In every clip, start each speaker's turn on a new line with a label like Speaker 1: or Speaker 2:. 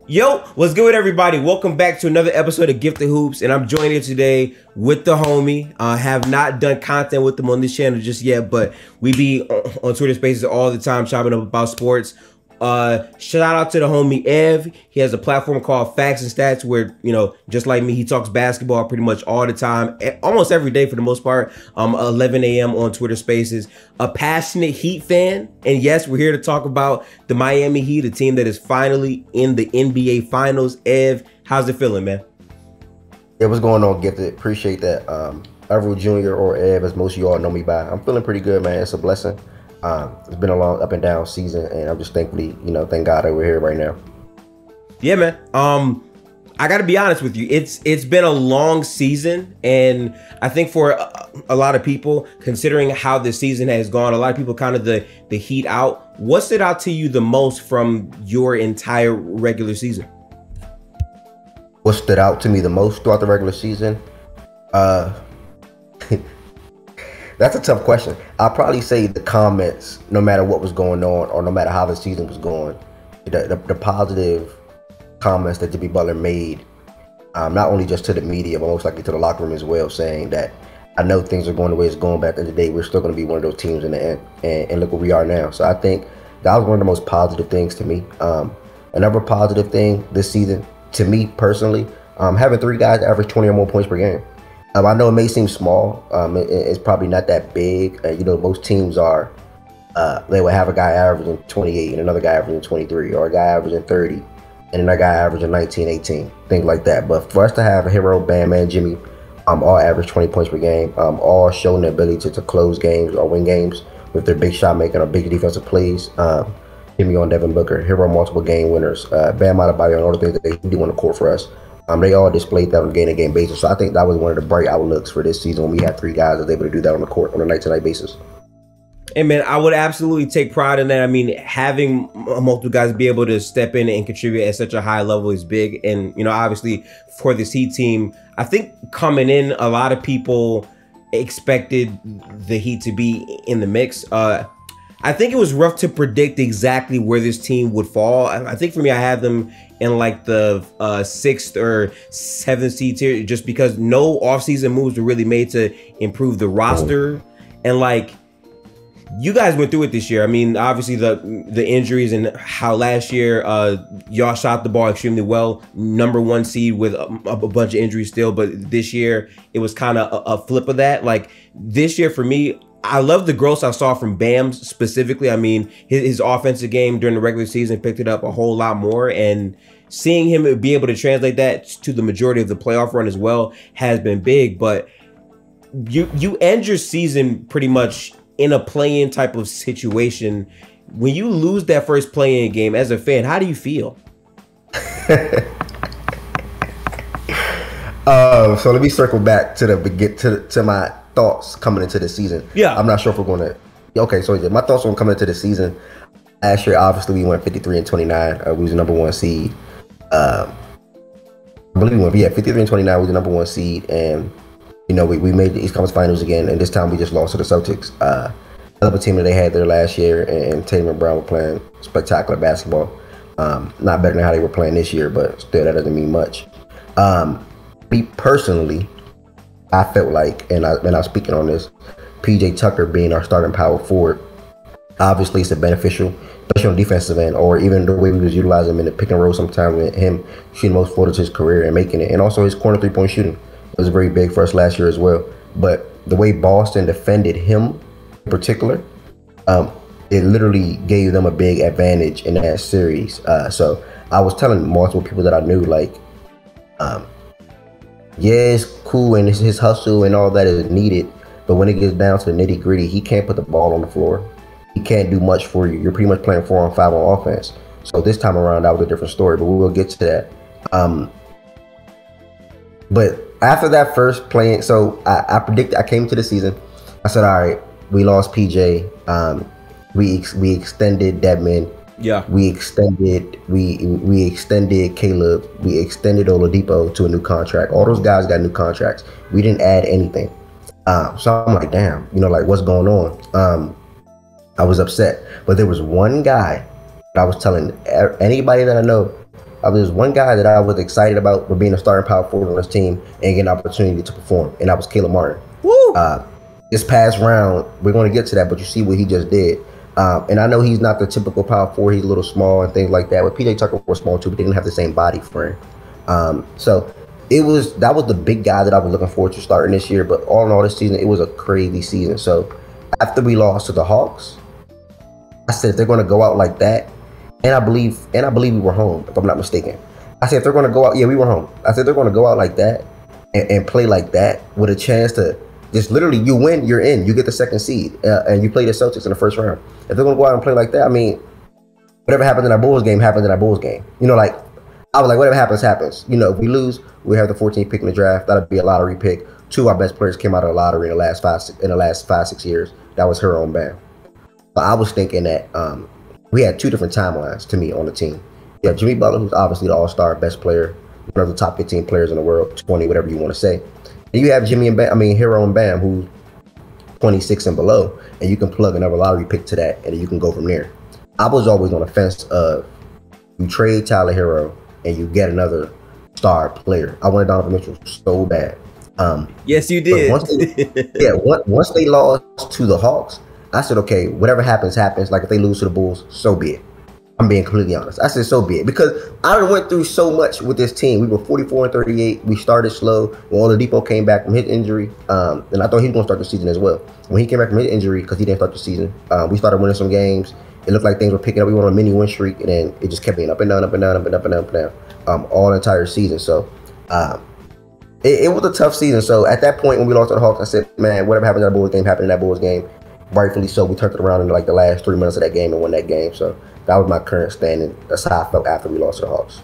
Speaker 1: Yo, what's good, everybody? Welcome back to another episode of Gifted Hoops, and I'm joined here today with the homie. Have not done content with them on this channel just yet, but we be on Twitter Spaces all the time chopping up about sports. Shout out to the homie Ev. He has a platform called Facts and Stats where, you know, just like me, he talks basketball pretty much all the time, almost every day for the most part. 11 a.m. on Twitter Spaces. A passionate Heat fan, and yes, we're here to talk about the Miami Heat, a team that is finally in the NBA Finals. Ev, how's it feeling, man?
Speaker 2: Yeah, what's going on, Gifted? Appreciate that. Everett Jr. or Ev, as most of you all know me by. I'm feeling pretty good, man. It's a blessing. It's been a long up and down season, and I'm just thankfully, thank God that we're here right now.
Speaker 1: Yeah, man. I got to be honest with you. It's been a long season, and I think for a lot of people, considering how the season has gone, a lot of people counted the Heat out. What stood out to you the most from your entire regular season?
Speaker 2: What stood out to me the most throughout the regular season? That's a tough question. I'll probably say the comments, no matter what was going on or no matter how the season was going, the positive comments that Jimmy Butler made, not only just to the media, but most likely to the locker room as well, saying that I know things are going the way it's going, but at the end of the day, we're still going to be one of those teams in the end, and look where we are now. So I think that was one of the most positive things to me. Another positive thing this season, to me personally, having three guys average 20 or more points per game. I know it may seem small. It's probably not that big. Most teams are, they will have a guy averaging 28 and another guy averaging 23, or a guy averaging 30 and another guy averaging 19, 18, things like that. But for us to have a Hero, Bam, and Jimmy all average 20 points per game, all showing the ability to close games or win games with their big shot making or big defensive plays. Jimmy on Devin Booker, Hero multiple game winners, Bam out of body on all the things that they do on the court for us. They all displayed that on a game-to-game basis. So I think that was one of the bright outlooks for this season when we had three guys that were able to do that on the court on a night-to-night basis.
Speaker 1: And man, I would absolutely take pride in that. I mean, having multiple guys be able to step in and contribute at such a high level is big. And, obviously for this Heat team, I think coming in, a lot of people expected the Heat to be in the mix. I think it was rough to predict exactly where this team would fall. I think for me, I had them in like the 6th or 7th seed tier, just because no offseason moves were really made to improve the roster. And like, you guys went through it this year. I mean, obviously the injuries and how last year y'all shot the ball extremely well, #1 seed with a bunch of injuries still. But this year it was kind of a flip of that. Like this year for me, I love the growth I saw from Bam specifically. I mean, his offensive game during the regular season picked it up a whole lot more, and seeing him be able to translate that to the majority of the playoff run as well has been big. But you end your season pretty much in a play-in type of situation. When you lose that first play-in game as a fan, how do you feel?
Speaker 2: So let me circle back to my thoughts coming into the season.
Speaker 1: Yeah,
Speaker 2: I'm not sure if we're going to. Okay, so my thoughts on coming into the season. Last year, obviously, we went 53-29. We was the #1 seed. I believe we went 53-29. We was the #1 seed, and we made the East Conference Finals again. And this time, we just lost to the Celtics. Another team that they had there last year, and Tatum and Brown were playing spectacular basketball. Not better than how they were playing this year, but still, that doesn't mean much. Me personally, I felt like, and I was speaking on this, PJ Tucker being our starting power forward, obviously it's a beneficial, especially on the defensive end, or even the way we was utilizing him in the pick and roll sometimes with him shooting most floaters his career and making it. And also his corner three-point shooting was very big for us last year as well. But the way Boston defended him in particular, it literally gave them a big advantage in that series. So I was telling multiple people that I knew, like, yeah, it's cool and his hustle and all that is needed, but when it gets down to the nitty gritty, he can't put the ball on the floor. He can't do much for you. You're pretty much playing 4-on-5 on offense. So this time around, that was a different story, but we will get to that. But after that first playing, so I came to the season, I said, all right, we lost PJ. We extended Dedmon.
Speaker 1: Yeah,
Speaker 2: we extended Caleb, we extended Oladipo to a new contract. All those guys got new contracts. We didn't add anything. So I'm like, damn, like what's going on? I was upset, but there was one guy that I was telling anybody that I know was one guy that I was excited about for being a starting power forward on this team and getting an opportunity to perform, and that was Caleb Martin.
Speaker 1: Woo!
Speaker 2: This past round, we're going to get to that, but you see what he just did. And I know he's not the typical power forward. He's a little small and things like that. But PJ Tucker was small too, but they didn't have the same body frame. So that was the big guy that I was looking forward to starting this year. But all in all, this season, it was a crazy season. So after we lost to the Hawks, I said if they're going to go out like that, and I believe we were home, if I'm not mistaken. I said if they're going to go out, yeah, we were home. I said they're going to go out like that and play like that with a chance to just literally, you win, you're in, you get the second seed, and you play the Celtics in the first round. If they're going to go out and play like that, I mean, whatever happened in our Bulls game happened in our Bulls game. You know, like, I was like, whatever happens, happens. You know, if we lose, we have the 14th pick in the draft. That'll be a lottery pick. 2 of our best players came out of the lottery in the last 5-6 years. That was her own Bam. But I was thinking that we had 2 different timelines to me on the team. You have Jimmy Butler, who's obviously the all-star best player, one of the top 15 players in the world, 20, whatever you want to say. And you have Hero and Bam, who's 26 and below, and you can plug another lottery pick to that, and you can go from there. I was always on the fence of you trade Tyler Hero and you get another star player. I wanted Donovan Mitchell so bad.
Speaker 1: Yes, you did.
Speaker 2: Once they lost to the Hawks, I said, okay, whatever happens, happens. Like if they lose to the Bulls, so be it. I'm being completely honest. I said, so be it. Because I went through so much with this team. We were 44-38. We started slow. When Oladipo came back from his injury, and I thought he was going to start the season as well. When he came back from his injury, because he didn't start the season, we started winning some games. It looked like things were picking up. We went on a mini win streak, and then it just kept being up and down, up and down, up and up and up and down, all the entire season. So it was a tough season. So at that point, when we lost to the Hawks, I said, man, whatever happened in that Bulls game happened in that Bulls game. Rightfully so. We turned it around in like the last 3 minutes of that game and won that game. So that was my current standing. That's how I felt after we lost to the Hawks.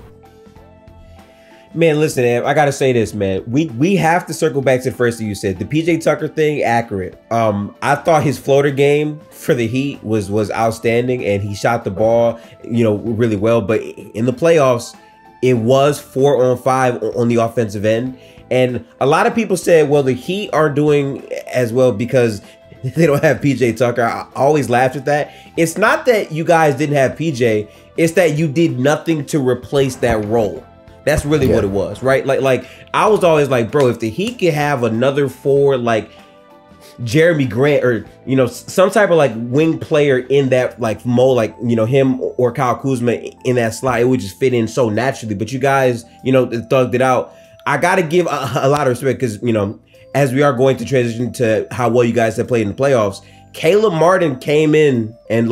Speaker 1: Man, listen, Am, I gotta say this, man. We have to circle back to the first thing you said. The PJ Tucker thing, accurate. I thought his floater game for the Heat was outstanding, and he shot the ball, really well. But in the playoffs, it was 4-on-5 on the offensive end, and a lot of people said, well, the Heat aren't doing as well because they don't have PJ Tucker. I always laughed at that. It's not that you guys didn't have PJ. It's that you did nothing to replace that role. That's really what it was, right? Like I was always like, bro, if the Heat could have another forward like Jeremy Grant or, some type of like wing player in that like mold, like, him or Kyle Kuzma in that slot, it would just fit in so naturally. But you guys, thugged it out. I got to give a lot of respect because, as we are going to transition to how well you guys have played in the playoffs, Caleb Martin came in and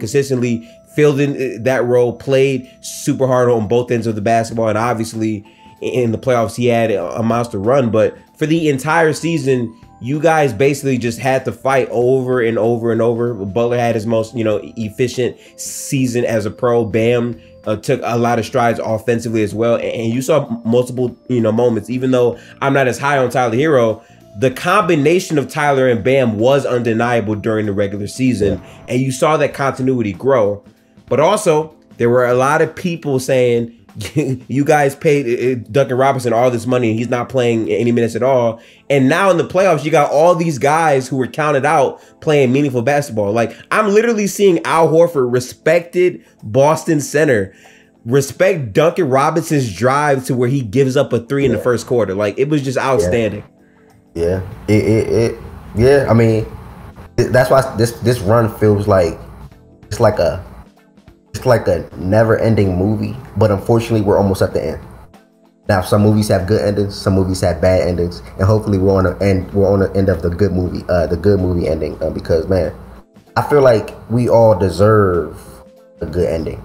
Speaker 1: consistently filled in that role, played super hard on both ends of the basketball. And obviously in the playoffs, he had a monster run. But for the entire season, you guys basically just had to fight over and over and over. Butler had his most, efficient season as a pro. Bam took a lot of strides offensively as well. And you saw multiple, moments, even though I'm not as high on Tyler Hero, the combination of Tyler and Bam was undeniable during the regular season. And you saw that continuity grow. But also, there were a lot of people saying, you guys paid Duncan Robinson all this money and he's not playing any minutes at all. And now in the playoffs, you got all these guys who were counted out playing meaningful basketball. Like, I'm literally seeing Al Horford, respected Boston center, respect Duncan Robinson's drive to where he gives up a 3 in the first quarter. Like, it was just outstanding.
Speaker 2: Yeah. I mean, that's why this run feels like it's like a never-ending movie, but unfortunately we're almost at the end. Now some movies have good endings, some movies have bad endings, and hopefully we're on the end of the good movie ending, because man, I feel like we all deserve a good ending.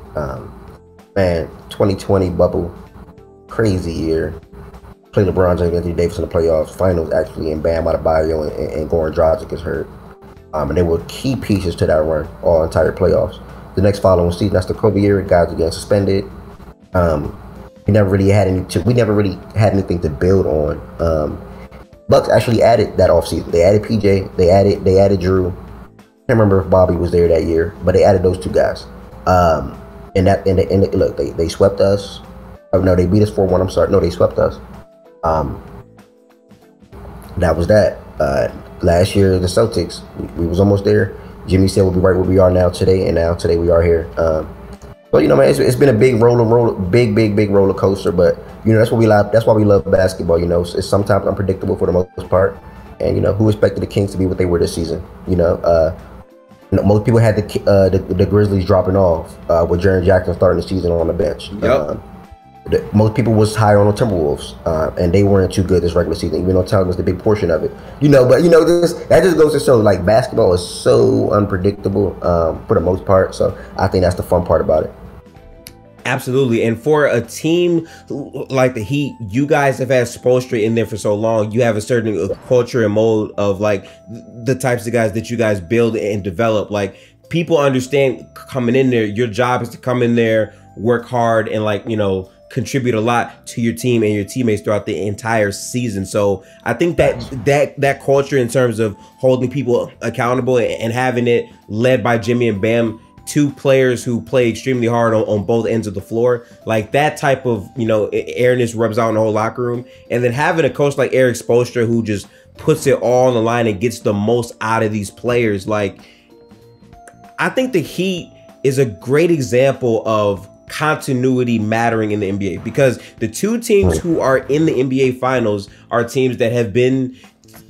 Speaker 2: Man, 2020 bubble, crazy year. Play LeBron James, Anthony Davis in the playoffs, finals actually, and Bam Adebayo and Goran Dragic gets hurt, and they were key pieces to that run all entire playoffs. The next following season, that's the Kobe year, guys are getting suspended. We never really had anything to build on. Bucks actually added that offseason. They added PJ, they added Drew. I can't remember if Bobby was there that year, but they added those 2 guys. Look, they swept us. Oh, no, they beat us 4-1. I'm sorry. No, they swept us. That was that. Last year, the Celtics, we was almost there. Jimmy said we'll be right where we are now today, and now today we are here. Well, man, it's been a big big roller coaster. But that's what we love. That's why we love basketball. It's sometimes unpredictable for the most part. And who expected the Kings to be what they were this season? Most people had the Grizzlies dropping off with Jaren Jackson starting the season on the bench.
Speaker 1: Yep.
Speaker 2: Most people was higher on the Timberwolves, and they weren't too good this regular season, even though talent was the big portion of it. But that just goes to show, like, basketball is so unpredictable for the most part. So I think that's the fun part about it.
Speaker 1: Absolutely. And for a team like the Heat, you guys have had Spoelstra in there for so long. You have a certain culture and mold of, like, the types of guys that you guys build and develop. Like, people understand coming in there, your job is to come in there, work hard, and, like, contribute a lot to your team and your teammates throughout the entire season. So I think that culture in terms of holding people accountable and having it led by Jimmy and Bam, two players who play extremely hard on both ends of the floor, like, that type of airness rubs out in the whole locker room. And then having a coach like Erik Spoelstra who just puts it all on the line and gets the most out of these players. Like, I think the Heat is a great example of continuity mattering in the NBA, because the two teams who are in the NBA finals are teams that have been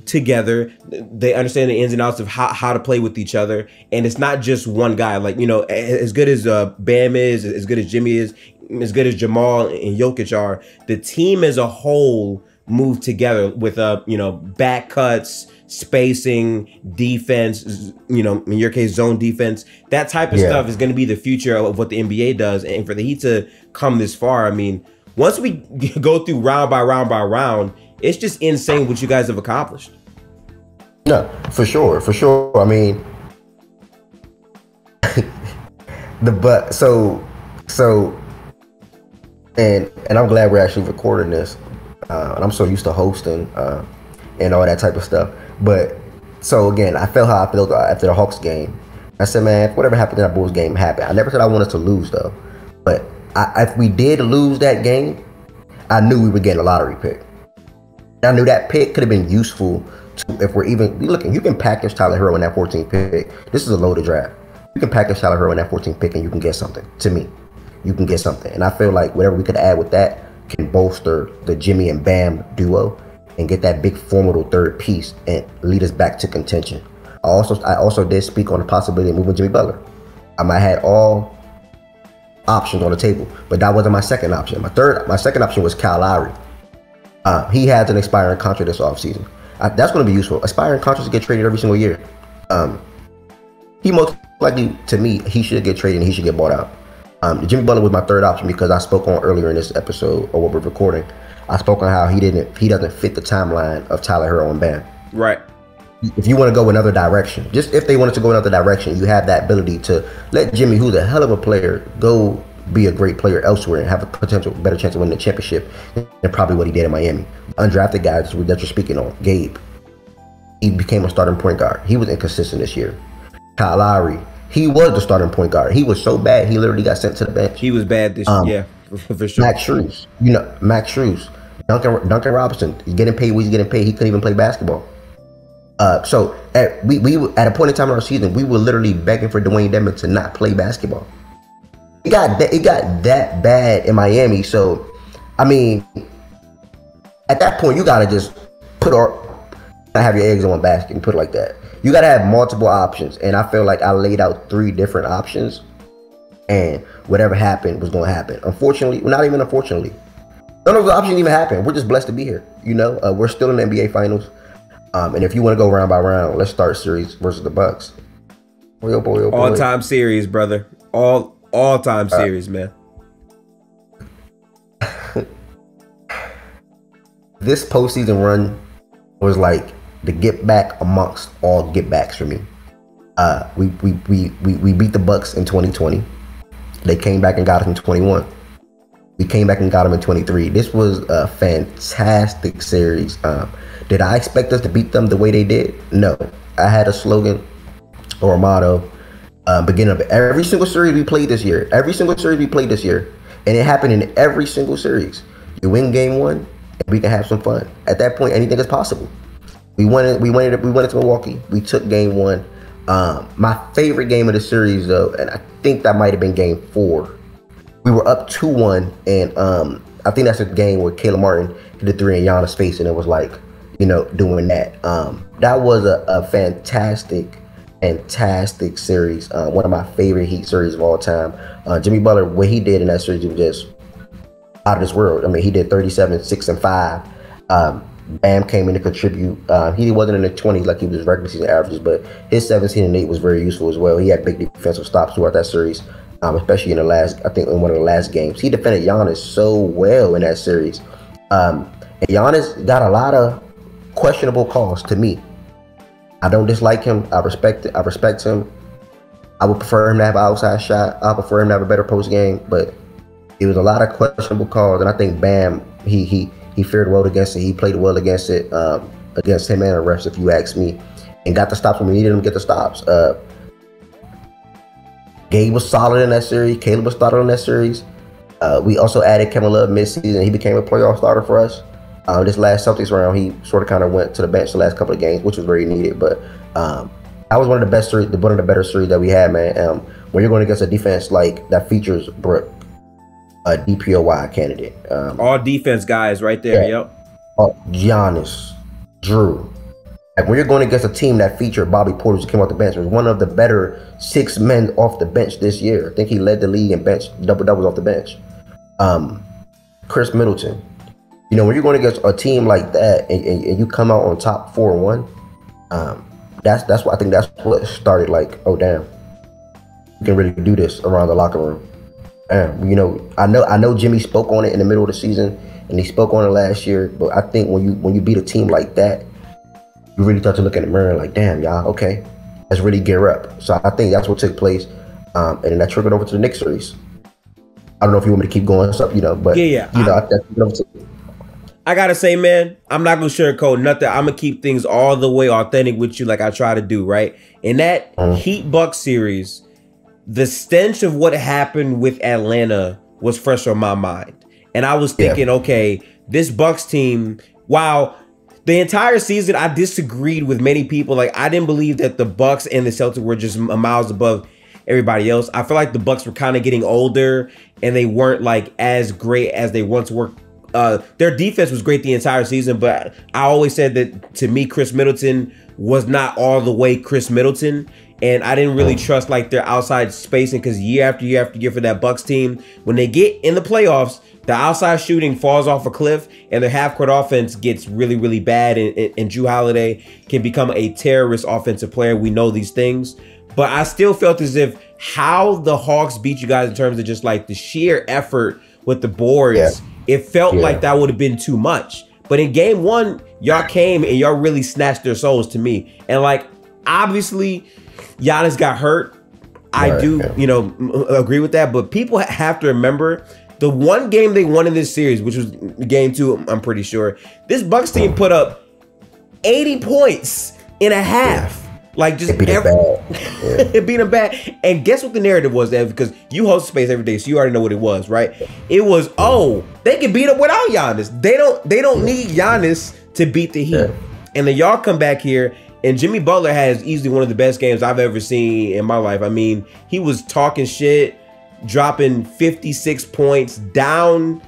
Speaker 1: together. They understand the ins and outs of how to play with each other, and it's not just one guy. Like, as good as Bam is, as good as Jimmy is, as good as Jamal and Jokic are, the team as a whole moved together with back cuts, spacing, defense, in your case, zone defense. That type of stuff is going to be the future of what the NBA does. And for the Heat to come this far, I mean, once we go through round by round by round, it's just insane what you guys have accomplished.
Speaker 2: No, for sure. I mean, and I'm glad we're actually recording this. And I'm so used to hosting and all that type of stuff. But so again, I felt how I felt after the Hawks game. I said, man, whatever happened in that Bulls game happened. I never said I wanted to lose though. But if we did lose that game, I knew we would get a lottery pick. I knew that pick could have been useful to, if we're even looking, you can package Tyler Hero in that 14th pick. This is a loaded draft. You can package Tyler Hero in that 14th pick and you can get something. To me, you can get something. And I feel like whatever we could add with that can bolster the Jimmy and Bam duo and get that big formidable third piece and lead us back to contention. I also did speak on the possibility of moving Jimmy Butler. I had all options on the table, but that wasn't my second option. My second option was Kyle Lowry. He has an expiring contract this offseason. That's going to be useful. Expiring contracts get traded every single year. He most likely, to me, he should get traded and he should get bought out. Jimmy Butler was my third option because I spoke on earlier in this episode, or what we're recording. I spoke on how he doesn't fit the timeline of Tyler Hero and Bam.
Speaker 1: Right.
Speaker 2: If you want to go another direction, just if they wanted to go another direction, you have that ability to let Jimmy, who's a hell of a player, go be a great player elsewhere and have a potential better chance of winning the championship than probably what he did in Miami. Undrafted guys that you're speaking on, Gabe, he became a starting point guard. He was inconsistent this year. Kyle Lowry, he was the starting point guard. He was so bad, he literally got sent to the bench.
Speaker 1: He was bad this year, for sure.
Speaker 2: Max Strus, Duncan Robinson, he's getting paid what he's getting paid. He couldn't even play basketball. So at a point in time in our season, we were literally begging for Dwayne Dedmon to not play basketball. It got that bad in Miami. So, I mean, at that point, you gotta just have your eggs in one basket and put it like that. You gotta have multiple options, and I feel like I laid out 3 different options, and whatever happened was gonna happen. Unfortunately, not even unfortunately, none of the options even happened. We're just blessed to be here. We're still in the NBA Finals. And if you want to go round by round, let's start series versus the Bucks. Oh boy.
Speaker 1: All-time series, brother. All-time series, man.
Speaker 2: This postseason run was like the get back amongst all get backs for me. We beat the Bucks in 2020. They came back and got us in 21. We came back and got them in 23. This was a fantastic series. Did I expect us to beat them the way they did? No. I had a slogan or a motto beginning of every single series we played this year. And it happened in every single series. You win game 1, and we can have some fun. At that point, anything is possible. We went to Milwaukee. We took game 1. My favorite game of the series, though, and I think that might have been game 4. we were up 2-1, and I think that's a game where Caleb Martin hit the three in Giannis' face, and it was like, you know, doing that. That was a fantastic series. One of my favorite Heat series of all time. Jimmy Butler, what he did in that series was just out of this world. I mean, he did 37, 6, and 5. Bam came in to contribute. He wasn't in the 20s like he was regular season averages, but his 17 and 8 was very useful as well. He had big defensive stops throughout that series, especially in the last, I think in one of the last games. He defended Giannis so well in that series. And Giannis got a lot of questionable calls to me. I don't dislike him. I respect him. I would prefer him to have an outside shot. I prefer him to have a better post game, but it was a lot of questionable calls, and I think Bam, he fared well against it. He played well against it, against him and the refs, if you ask me, and got the stops when we needed him to get the stops. Gabe was solid in that series. Caleb was solid in that series. We also added Kevin Love mid-season. He became a playoff starter for us. This last Celtics round, he sort of kind of went to the bench the last couple of games, which was very needed. But that was one of the best series, one of the better series that we had, man. When you're going against a defense like that features Brook, a DPOY candidate.
Speaker 1: All defense guys right there,
Speaker 2: yeah.
Speaker 1: Yep.
Speaker 2: Giannis, Drew. Like when you're going against a team that featured Bobby Portis, who came off the bench, was one of the better 6 men off the bench this year. I think he led the league in bench doubles off the bench. Chris Middleton. You know, when you're going against a team like that and you come out on top 4-1, that's what I think that's what started like, oh damn, you can really do this around the locker room. You know, I know Jimmy spoke on it in the middle of the season and he spoke on it last year, but I think when you beat a team like that, you really start to look in the mirror and like, damn, y'all, okay, let's really gear up. So I think that's what took place, and then that trickled over to the Knicks series. I don't know if you want me to keep going or something, you know, but you know,
Speaker 1: I gotta say, man, I'm not gonna sugarcoat nothing. I'm gonna keep things all the way authentic with you, like I try to do, right? In that Heat Bucks series, the stench of what happened with Atlanta was fresh on my mind, and I was thinking, okay, this Bucks team, wow. The entire season, I disagreed with many people. Like, I didn't believe that the Bucks and the Celtics were just miles above everybody else. I feel like the Bucks were kind of getting older, and they weren't like as great as they once were. Their defense was great the entire season, but I always said that to me, Chris Middleton was not all the way Chris Middleton, and I didn't really trust like their outside spacing, because year after year after year for that Bucks team, when they get in the playoffs, the outside shooting falls off a cliff and their half-court offense gets really, really bad, and Jrue Holiday can become a terrorist offensive player. We know these things, but I still felt as if how the Hawks beat you guys in terms of just like the sheer effort with the boards, it felt like that would have been too much. But in game one, y'all came and y'all really snatched their souls to me. And like, obviously, Giannis got hurt. I do, you know, agree with that. But people have to remember the one game they won in this series, which was game 2, I'm pretty sure, this Bucks team put up 80 points in a half. Like, just it beat them bad. And guess what the narrative was, Ev? Because you host Space every day, so you already know what it was, right? It was, oh, they can beat up without Giannis. They don't need Giannis to beat the Heat. And then y'all come back here, and Jimmy Butler has easily one of the best games I've ever seen in my life. I mean, he was talking shit, dropping 56 points, down,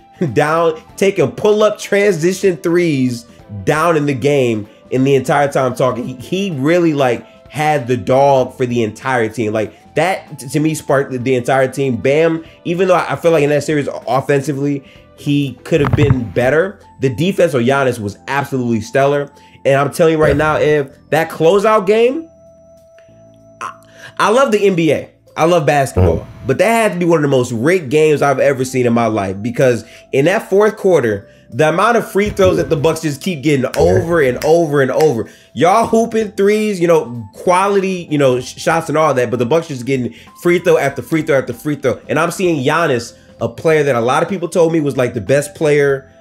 Speaker 1: taking pull-up transition threes down in the game, and the entire time talking. He really like had the dog for the entire team. Like, that to me sparked the entire team. Bam, even though I feel like in that series offensively he could have been better, the defense of Giannis was absolutely stellar. And I'm telling you right now, if that closeout game, I love the NBA. I love basketball, but that had to be one of the most rigged games I've ever seen in my life, because in that fourth quarter, the amount of free throws that the Bucks just keep getting over and over and over. Y'all hooping threes, you know, quality, you know, shots and all that, but the Bucks just getting free throw after free throw after free throw. And I'm seeing Giannis, a player that a lot of people told me was like the best player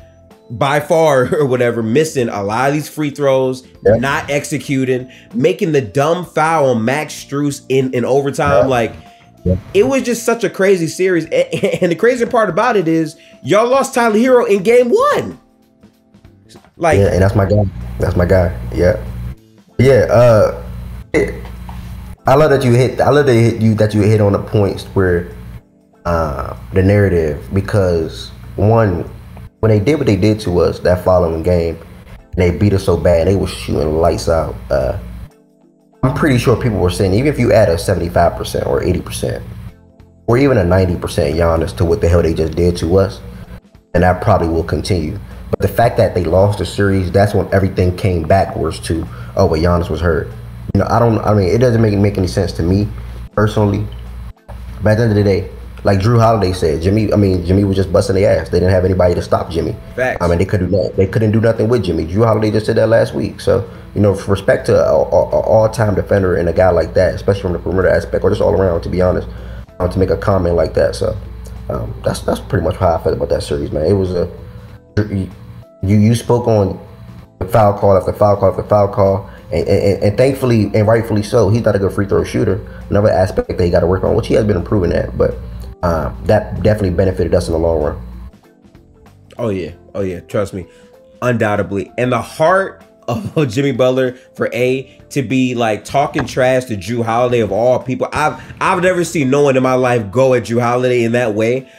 Speaker 1: by far or whatever, missing a lot of these free throws, not executing, making the dumb foul on Max Strus in overtime. Like, it was just such a crazy series. And the crazy part about it is y'all lost Tyler Hero in game 1. Like,
Speaker 2: and that's my guy. That's my guy. I love that you hit. I love that you hit on the points where the narrative, because one, when they did what they did to us that following game, and they beat us so bad, they was shooting lights out. I'm pretty sure people were saying, even if you add a 75% or 80% or even a 90% Giannis to what the hell they just did to us, and that probably will continue. But the fact that they lost the series, that's when everything came backwards to, oh, but Giannis was hurt. You know, I mean, it doesn't make any sense to me personally. But at the end of the day, like Drew Holiday said, Jimmy was just busting their ass. They didn't have anybody to stop Jimmy.
Speaker 1: Facts.
Speaker 2: I mean, they couldn't do nothing with Jimmy. Drew Holiday just said that last week. So, you know, for respect to an all-time defender and a guy like that, especially from the perimeter aspect, or just all around, to be honest, to make a comment like that. So, that's pretty much how I felt about that series, man. It was you spoke on the foul call after foul call after foul call, and thankfully and rightfully so, he's not a good free throw shooter. Another aspect that he got to work on, which he has been improving at, but that definitely benefited us in the long run.
Speaker 1: Oh yeah, trust me, undoubtedly. And the heart of Jimmy Butler for to be like talking trash to Drew Holiday of all people. I've never seen no one in my life go at Drew Holiday in that way,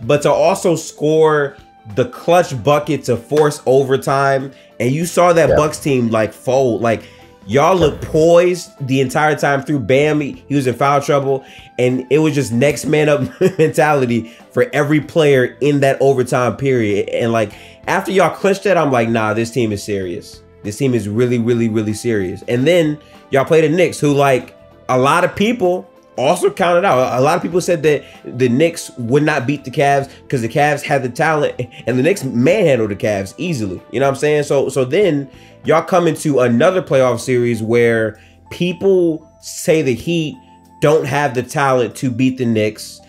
Speaker 1: but to also score the clutch bucket to force overtime, and you saw that Bucks team like fold, like y'all look poised the entire time through. Bam, he was in foul trouble, and it was just next man up mentality for every player in that overtime period. And like after y'all clinched that, I'm like, nah, this team is serious. This team is really, really, really serious. And then y'all play the Knicks, who like a lot of people also counted out. A lot of people said that the Knicks would not beat the Cavs because the Cavs had the talent, and the Knicks manhandled the Cavs easily. You know what I'm saying? So then y'all come into another playoff series where people say the Heat don't have the talent to beat the Knicks.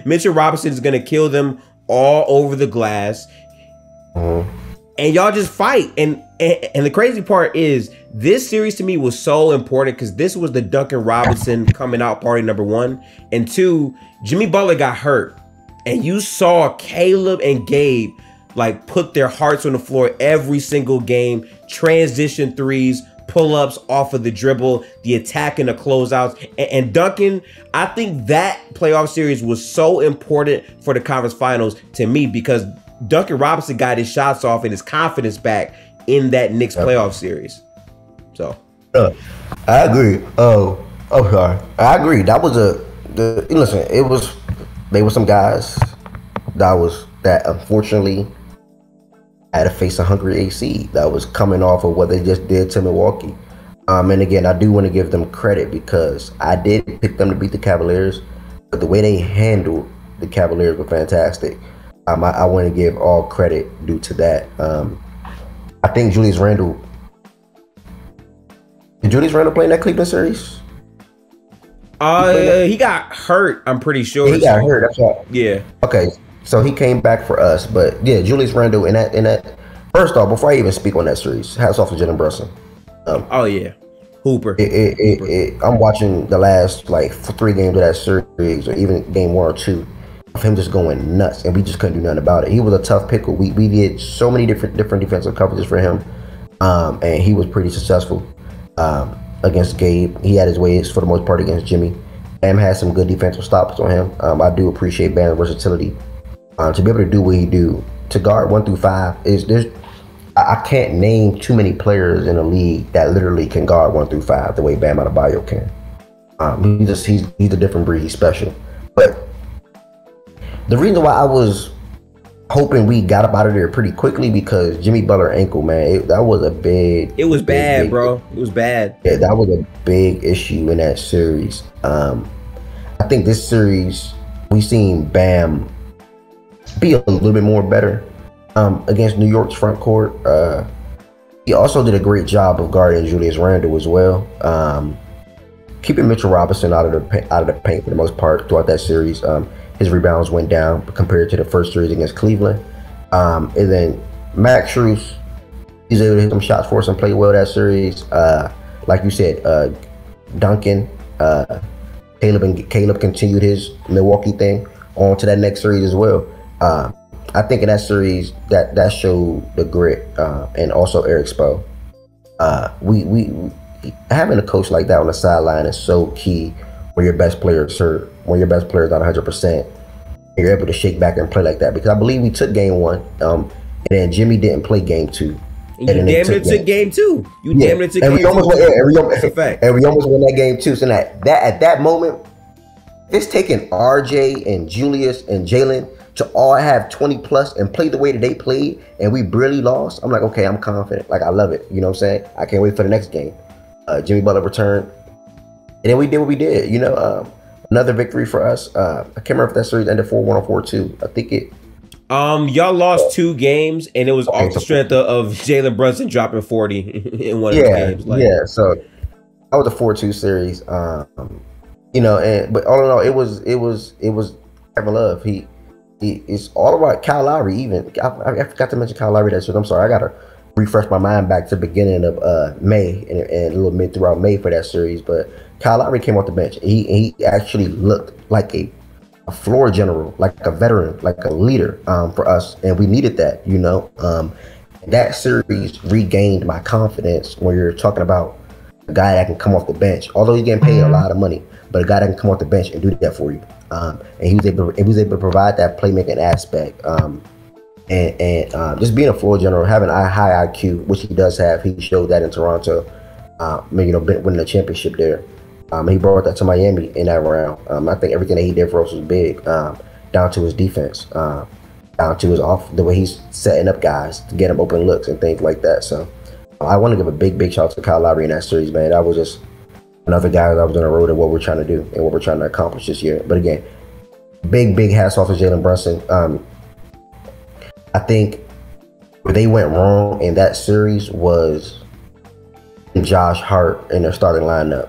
Speaker 1: Mitchell Robinson is going to kill them all over the glass. And y'all just fight. And the crazy part is this series to me was so important because this was the Duncan Robinson coming out party number one. And two, Jimmy Butler got hurt. And you saw Caleb and Gabe like put their hearts on the floor every single game. Transition threes, pull-ups off of the dribble, the attack and the closeouts. And Duncan, I think that playoff series was so important for the conference finals to me because Duncan Robinson got his shots off and his confidence back in that Knicks playoff series. So
Speaker 2: I agree. I'm sorry. I agree. That was listen, they were some guys that unfortunately had to face a hungry AC that was coming off of what they just did to Milwaukee. And again, I do want to give them credit because I did pick them to beat the Cavaliers, but the way they handled the Cavaliers were fantastic. I want to give all credit due to that. I think Julius Randle. Did Julius Randle play in that Cleveland series?
Speaker 1: He got hurt. I'm pretty sure
Speaker 2: he got hurt. That's right.
Speaker 1: Yeah.
Speaker 2: Okay, so he came back for us, but yeah, Julius Randle in that. First off, before I even speak on that series, hats off to Jalen Brunson.
Speaker 1: Oh yeah, Hooper.
Speaker 2: I'm watching the last like 3 games of that series, or even game 1 or 2. Of him just going nuts, and we just couldn't do nothing about it. He was a tough pickle. We did so many different defensive coverages for him, and he was pretty successful against Gabe. He had his ways for the most part against Jimmy. Bam had some good defensive stops on him. I do appreciate Bam's versatility to be able to do what he do. To guard 1 through 5 I can't name too many players in the league that literally can guard 1 through 5 the way Bam Adebayo can. He's a different breed. He's special, but the reason why I was hoping we got up out of there pretty quickly because Jimmy Butler ankle, man, that was a big.
Speaker 1: It was bad, bro. It was bad.
Speaker 2: Yeah, that was a big issue in that series. I think this series we seen Bam be a little bit more better against New York's front court. He also did a great job of guarding Julius Randle as well, keeping Mitchell Robinson out of the paint for the most part throughout that series. His rebounds went down compared to the first series against Cleveland. And then Max Strus, he's able to hit some shots for us and play well that series. Like you said, Duncan, Caleb continued his Milwaukee thing on to that next series as well. I think in that series that showed the grit and also Eric Spo. We having a coach like that on the sideline is so key when your best player is hurt. when your best player is not 100%, you're able to shake back and play like that. Because I believe we took game 1, and then Jimmy didn't play game 2.
Speaker 1: And you damn near took game 2. You damn near took game 2.
Speaker 2: We almost won that game 2. So that at that moment, it's taking RJ and Julius and Jalen to all have 20 plus and play the way that they played, and we barely lost. I'm like, okay, I'm confident. Like, I love it. You know what I'm saying? I can't wait for the next game. Jimmy Butler returned, and then we did what we did. You know, another victory for us. I can't remember if that series ended 4-1 or 4-2. I think it.
Speaker 1: Y'all lost 2 games, and it was off the strength of Jalen Brunson dropping 40 in one of the games.
Speaker 2: Yeah, so that was a 4-2 series. You know, but all in all, it was Kevin Love. It's all about Kyle Lowry. Even I forgot to mention Kyle Lowry that shit. I'm sorry. I gotta refresh my mind back to the beginning of May and a little mid throughout May for that series. But Kyle Lowry came off the bench. He actually looked like a floor general, like a veteran, like a leader for us, and we needed that. You know, that series regained my confidence when you're talking about a guy that can come off the bench. Although he's getting paid a lot of money, but a guy that can come off the bench and do that for you. And he was able to provide that playmaking aspect, and just being a floor general, having a high IQ, which he does have. He showed that in Toronto, you know, winning the championship there. He brought that to Miami in that round. I think everything that he did for us was big, down to his defense, down to his the way he's setting up guys to get him open looks and things like that. So I want to give a big shout out to Kyle Lowry in that series, man. That was just another guy that was on the road to what we're trying to do and what we're trying to accomplish this year. But again, big hats off to Jalen Brunson. I think where they went wrong in that series was Josh Hart in their starting lineup.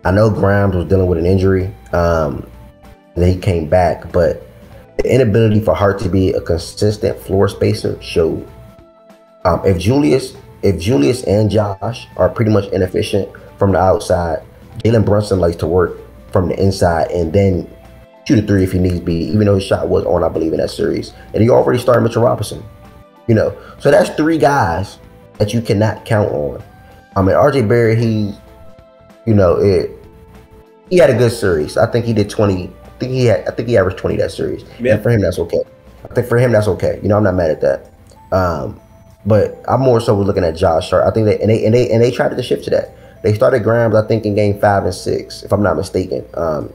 Speaker 2: I know Grimes was dealing with an injury, and then he came back, but the inability for Hart to be a consistent floor spacer showed. If Julius and Josh are pretty much inefficient from the outside, Jalen Brunson likes to work from the inside and then shoot a 3 if he needs be, even though his shot was on, I believe, in that series. And he already started Mitchell Robinson, you know. So that's 3 guys that you cannot count on. I mean, RJ Barrett, he had a good series. I think he did 20. I think he averaged 20 that series. Yeah. And for him, that's okay. I think for him, that's okay. You know, I'm not mad at that. But I'm more so looking at Josh Hart. I think that, and they tried to shift to that. They started Grimes, I think, in game 5 and 6, if I'm not mistaken. A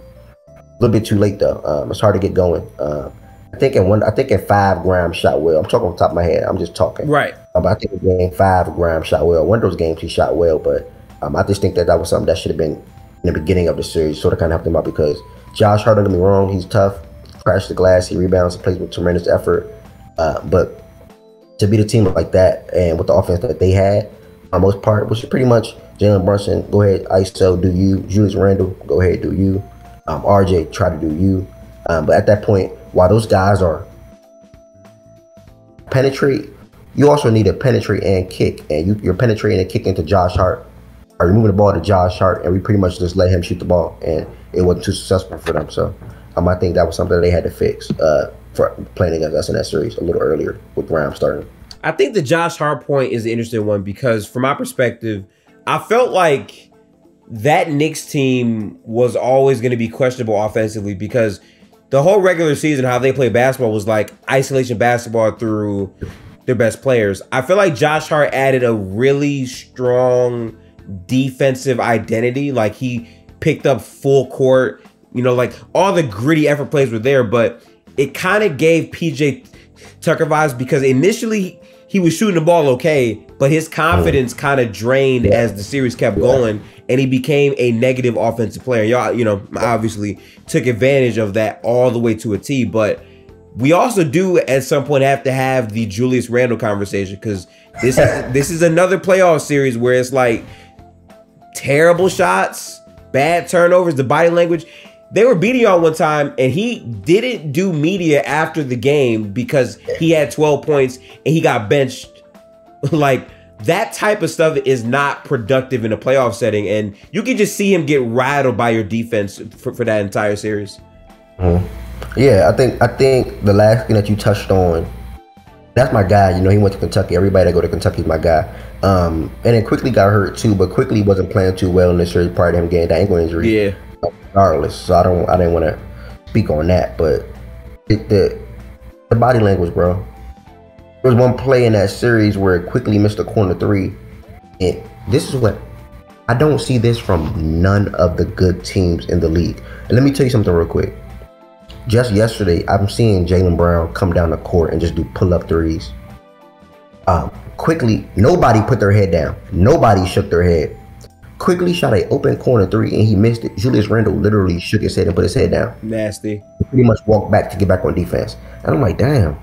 Speaker 2: little bit too late though. It's hard to get going. I think in 5 Grimes shot well. I'm talking off the top of my head. I'm just talking.
Speaker 1: Right.
Speaker 2: But I think in game 5 Grimes shot well. One of those games he shot well, but I just think that was something that should have been in the beginning of the series. Sort of kind of helped him out because Josh Hart, don't get me wrong, he's tough. Crashed the glass. He rebounds. He plays with tremendous effort. But to beat a team like that and with the offense that they had, for the most part, which is pretty much Jalen Brunson, go ahead, ISO, do you. Julius Randle, go ahead, do you. RJ, try to do you. But at that point, while those guys are penetrate, you also need to penetrate and kick. And you're penetrating and kicking to Josh Hart. Or you're moving the ball to Josh Hart, and we pretty much just let him shoot the ball. And it wasn't too successful for them. So I think that was something that they had to fix for playing against us in that series a little earlier with Grimes starting.
Speaker 1: I think the Josh Hart point is the interesting one because from my perspective, I felt like that Knicks team was always going to be questionable offensively because the whole regular season, how they play basketball was like isolation basketball through their best players. I feel like Josh Hart added a really strong defensive identity. Like he picked up full court, you know, like all the gritty effort plays were there, but it kind of gave PJ Tucker vibes because initially he was shooting the ball okay, but his confidence kind of drained as the series kept going, and he became a negative offensive player. Y'all, you know, obviously took advantage of that all the way to a T, but we also do at some point have to have the Julius Randle conversation because this is another playoff series where it's like terrible shots, bad turnovers, the body language. They were beating y'all one time, and he didn't do media after the game because he had 12 points and he got benched. Like, that type of stuff is not productive in a playoff setting, and you can just see him get rattled by your defense for that entire series.
Speaker 2: Yeah, I think the last thing that you touched on, that's my guy. You know, he went to Kentucky. Everybody that go to Kentucky is my guy. And then Quickly got hurt too, but Quickly wasn't playing too well in this series prior to him getting that ankle injury.
Speaker 1: Yeah.
Speaker 2: regardless. So I didn't want to speak on that, but the body language, bro. There was one play in that series where it quickly missed a corner three, and this is what I don't see this from none of the good teams in the league. And let me tell you something real quick. Just yesterday, I'm seeing Jaylen Brown come down the court and just do pull-up threes. Quickly, nobody put their head down. Nobody shook their head. Quickly shot an open corner three and he missed it. Julius Randle literally shook his head and put his head down.
Speaker 1: Nasty.
Speaker 2: He pretty much walked back to get back on defense. And I'm like, damn.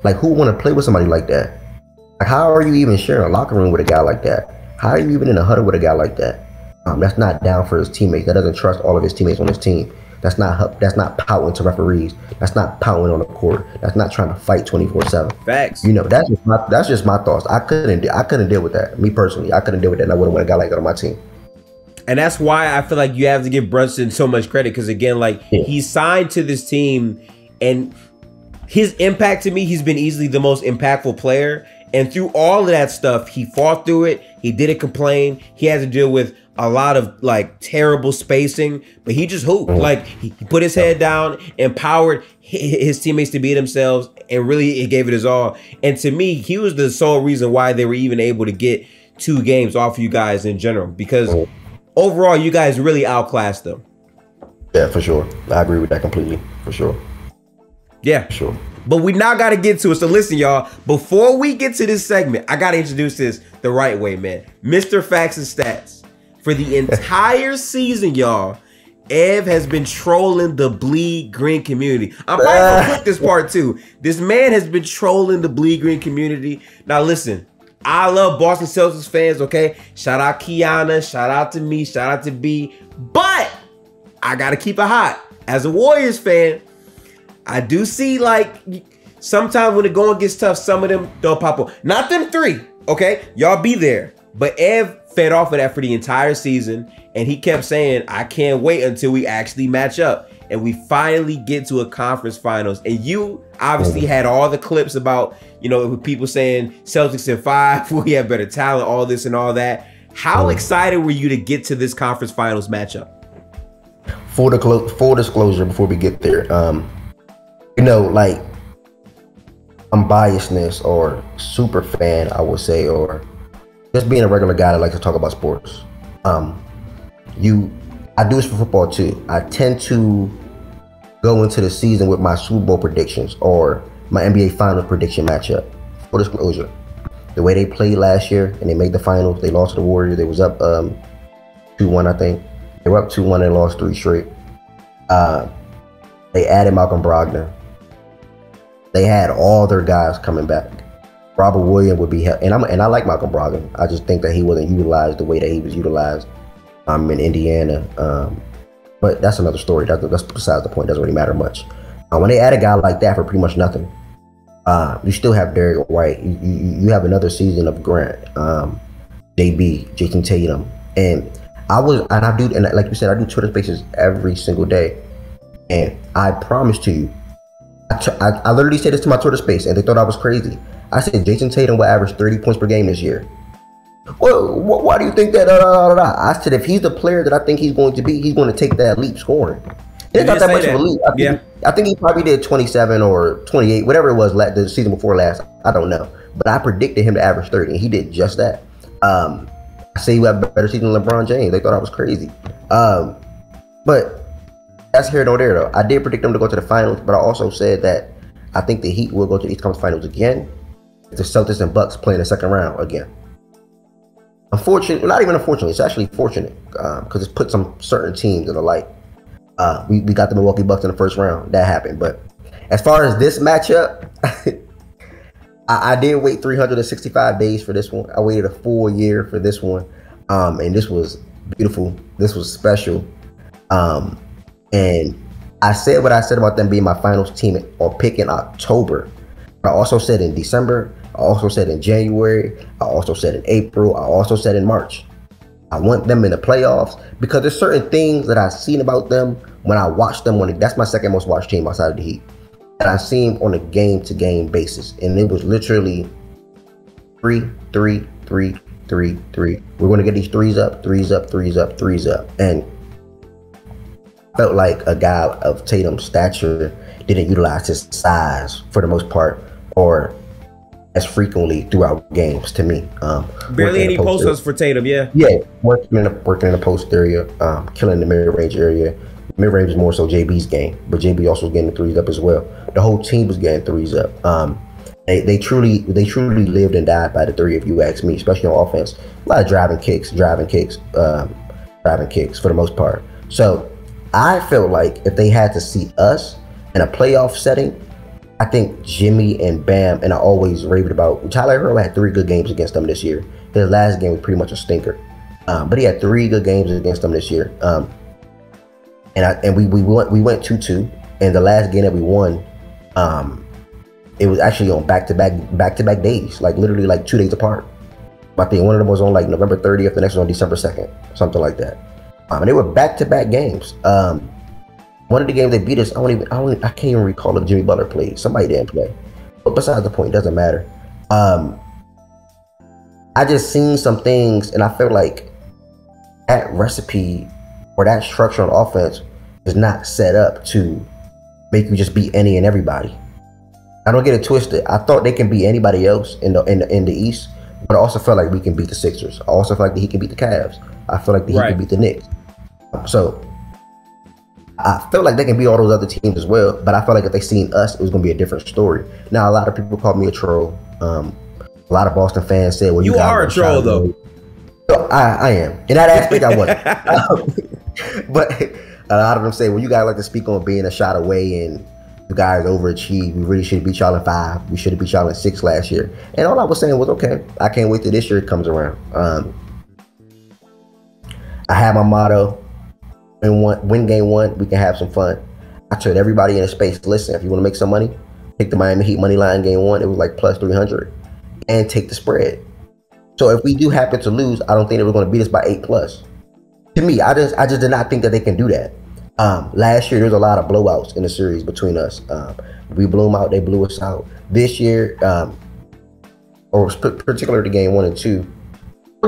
Speaker 2: Like, who want to play with somebody like that? Like, how are you even sharing a locker room with a guy like that? How are you even in a huddle with a guy like that? That's not down for his teammates. That doesn't trust all of his teammates on his team. That's not pouting to referees. That's not pouting on the court. That's not trying to fight 24/7.
Speaker 1: Facts.
Speaker 2: You know, that's just my thoughts. I couldn't deal with that. Me personally, I couldn't deal with that, and I wouldn't want a guy like that on my team.
Speaker 1: And that's why I feel like you have to give Brunson so much credit, because again, like, he signed to this team, and his impact to me, he's been easily the most impactful player. And through all of that stuff, he fought through it. He didn't complain. He had to deal with a lot of like terrible spacing, but he just hooped. Like, he put his head down, empowered his teammates to be themselves, and really it gave it his all. And to me, he was the sole reason why they were even able to get 2 games off you guys in general, because overall, you guys really outclassed them.
Speaker 2: Yeah, for sure. I agree with that completely. For sure.
Speaker 1: Yeah.
Speaker 2: For sure.
Speaker 1: But we now got to get to it. So listen, y'all, before we get to this segment, I got to introduce this the right way, man. Mr. Facts and Stats. For the entire season, y'all, Ev has been trolling the Bleed Green community. I'm probably going to put this part too. This man has been trolling the Bleed Green community. Now listen, I love Boston Celtics fans, okay? Shout out Kiana, shout out to me, shout out to B. But I got to keep it hot. As a Warriors fan, I do see, like, sometimes when the going gets tough, some of them don't pop up. Not them 3, okay? Y'all be there. But Ev fed off of that for the entire season, and he kept saying, I can't wait until we actually match up. And we finally get to a conference finals. And you obviously had all the clips about, you know, people saying Celtics in 5, we have better talent, all this and all that. How excited were you to get to this conference finals matchup?
Speaker 2: Full disclosure before we get there. You know, like, unbiasedness or super fan, I would say, or just being a regular guy that likes to talk about sports. I do this for football too. I tend to go into the season with my Super Bowl predictions or my NBA Finals prediction matchup. Full disclosure, the way they played last year and they made the finals, they lost to the Warriors. They was up 2-1, I think. They were up 2-1 and lost 3 straight. They added Malcolm Brogdon. They had all their guys coming back. Robert Williams would be, and I like Malcolm Brogdon. I just think that he wasn't utilized the way that he was utilized in Indiana. But that's another story. That's besides the point. Doesn't really matter much. When they add a guy like that for pretty much nothing, you still have Derrick White. You have another season of Grant, JB, Jason Tatum, and like you said, I do Twitter Spaces every single day, and I promise to you, I literally said this to my Twitter Space, and they thought I was crazy. I said Jason Tatum will average 30 points per game this year. Well, why do you think that? I said if he's the player that I think he's going to be, he's going to take that leap scoring. It's not that much of a leap. I think he probably did 27 or 28, whatever it was the season before last. I don't know. But I predicted him to average 30, and he did just that. I say he had a better season than LeBron James. They thought I was crazy. But that's here nor there, though. I did predict them to go to the finals, but I also said that I think the Heat will go to the East Conference Finals again. The Celtics and Bucks play in the second round again. Unfortunately, not even unfortunately, it's actually fortunate because it's put some certain teams in the light. We got the Milwaukee Bucks in the first round. That happened. But as far as this matchup, I did wait 365 days for this one. I waited a full year for this one. And this was beautiful. This was special. And I said what I said about them being my finals team or pick in October. I also said in December. I also said in January. I also said in April. I also said in March. I want them in the playoffs because there's certain things that I've seen about them when I watch them. That's my second most watched team outside of the Heat. And I've seen on a game-to-game basis. And it was literally 3, 3, 3, 3, 3. We're going to get these threes up, threes up, threes up, threes up. And felt like a guy of Tatum's stature didn't utilize his size for the most part, or as frequently throughout games. To me,
Speaker 1: barely any post-ups for Tatum. Yeah,
Speaker 2: working in the post area, killing the mid-range area. Mid-range is more so JB's game, but JB also was getting the threes up as well. The whole team was getting threes up. They truly lived and died by the three, if you ask me, especially on offense. A lot of driving kicks for the most part. So I felt like if they had to see us in a playoff setting, I think Jimmy and Bam, and I always raved about, Tyler Herro had 3 good games against them this year. His last game was pretty much a stinker, but he had 3 good games against them this year. And we went 2-2, and the last game that we won, it was actually on back-to-back days, like literally like 2 days apart. I think one of them was on like November 30th, the next one on December 2nd, something like that. And they were back-to-back games. One of the games they beat us, I can't even recall if Jimmy Butler played. Somebody didn't play. But besides the point, it doesn't matter. I just seen some things, and I feel like that recipe or that structure on offense is not set up to make you just beat any and everybody. I don't get it twisted. I thought they can beat anybody else in the East, but I also felt like we can beat the Sixers. I also feel like that he can beat the Cavs. I feel like that he can beat the Knicks. So I felt like they can beat all those other teams as well, but I felt like if they seen us, it was going to be a different story. Now, a lot of people called me a troll. A lot of Boston fans said, well, you are a troll, though. So I am. In that aspect, I wasn't. But a lot of them say, well, you guys like to speak on being a shot away and you guys overachieved. We really should have beat y'all in 5. We should have beat y'all in 6 last year. And all I was saying was, okay, I can't wait till this year comes around. I had my motto, win game 1, we can have some fun. I told everybody in the space, listen, if you want to make some money, take the Miami Heat money line game 1. It was like plus 300, and take the spread. So if we do happen to lose, I don't think they were going to beat us by 8+. To me, I just did not think that they can do that. Last year, there was a lot of blowouts in the series between us. We blew them out, they blew us out. This year, or particularly the game 1 and 2,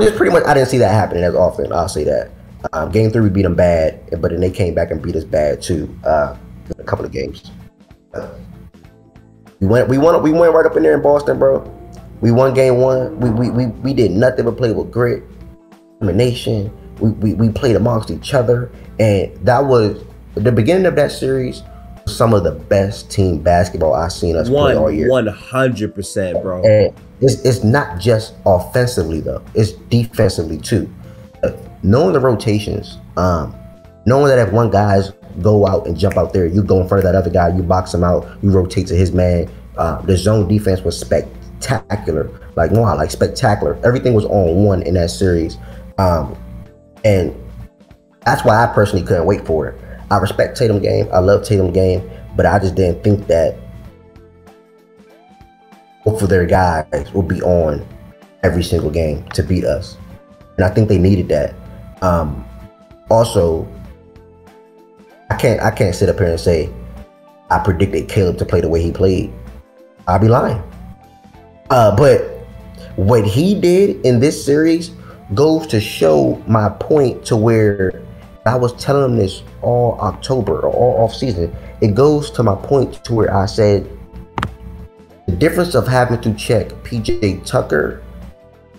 Speaker 2: just pretty much, I didn't see that happening as often. I'll say that. Game 3, we beat them bad, but then they came back and beat us bad too. In a couple of games. We went right up in there in Boston, bro. We won game 1. We did nothing but play with grit, determination. We played amongst each other, and that was the beginning of that series. Some of the best team basketball I've seen us play all year.
Speaker 1: 100%, bro.
Speaker 2: And it's not just offensively though; it's defensively too. Knowing the rotations, knowing that if one guy's go out and jump out there, you go in front of that other guy, you box him out, you rotate to his man. The zone defense was spectacular, like spectacular. Everything was on one in that series, and that's why I personally couldn't wait for it. I respect Tatum's game, I love Tatum's game, but I just didn't think that both of their guys would be on every single game to beat us, and I think they needed that. Also, I can't sit up here and say I predicted Caleb to play the way he played. I'll be lying. But what he did in this series goes to show my point, to where I was telling him this all October or all off season. It goes to my point to where I said the difference of having to check PJ Tucker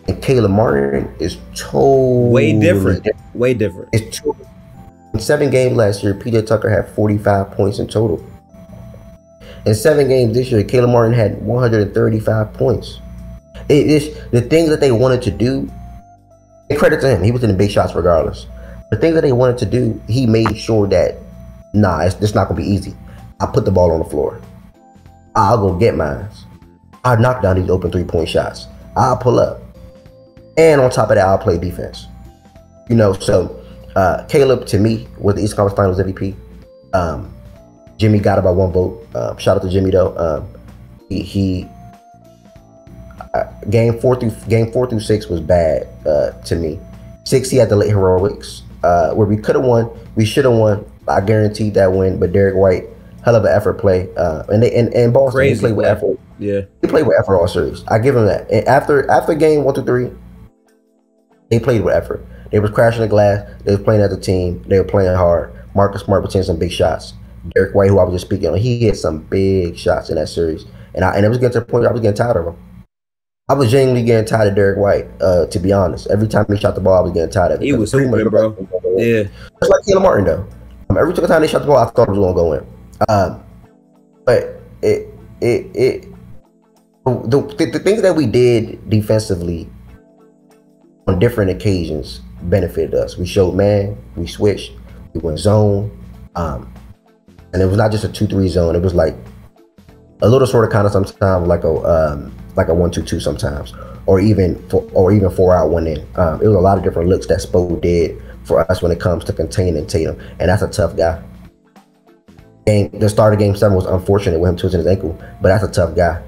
Speaker 2: and Caleb Martin is totally
Speaker 1: way different. Way different.
Speaker 2: It's totally. In 7 games last year, PJ Tucker had 45 points in total. In 7 games this year, Caleb Martin had 135 points. The things that they wanted to do, and credit to him, he was in the big shots regardless. The things that they wanted to do, he made sure that, it's not going to be easy. I put the ball on the floor. I'll go get mine. I'll knock down these open 3-point shots. I'll pull up. And on top of that, I'll play defense. So Caleb, to me, was the East Conference Finals MVP. Jimmy got about 1 vote. Shout out to Jimmy though. He game 4 through 6 was bad to me. 6, he had the late heroics where we could have won, we should have won. I guaranteed that win, but Derek White, hell of an effort play. And Boston, crazy, he played with effort.
Speaker 1: Yeah,
Speaker 2: he played with effort all series. I give him that. And after game 1 through 3, they played with effort. They was crashing the glass. They was playing as a team. They were playing hard. Marcus Smart was hitting some big shots. Derek White, who I was just speaking on, he hit some big shots in that series. And it was getting to the point where I was getting tired of him. I was genuinely getting tired of Derek White, to be honest. Every time he shot the ball, I was getting tired of it.
Speaker 1: He was hooping, bro. Yeah.
Speaker 2: Just like Caleb Martin, though. Every single time they shot the ball, I thought it was going to go in. But the things that we did defensively on different occasions benefited us. We showed man, we switched, we went zone, and it was not just a 2-3 zone. It was like a little sort of kind of sometimes like a 1-2-2 sometimes, or even 4 out 1 in. It was a lot of different looks that Spo did for us when it comes to containing Tatum, and that's a tough guy. And the start of Game 7 was unfortunate with him twisting his ankle, but that's a tough guy.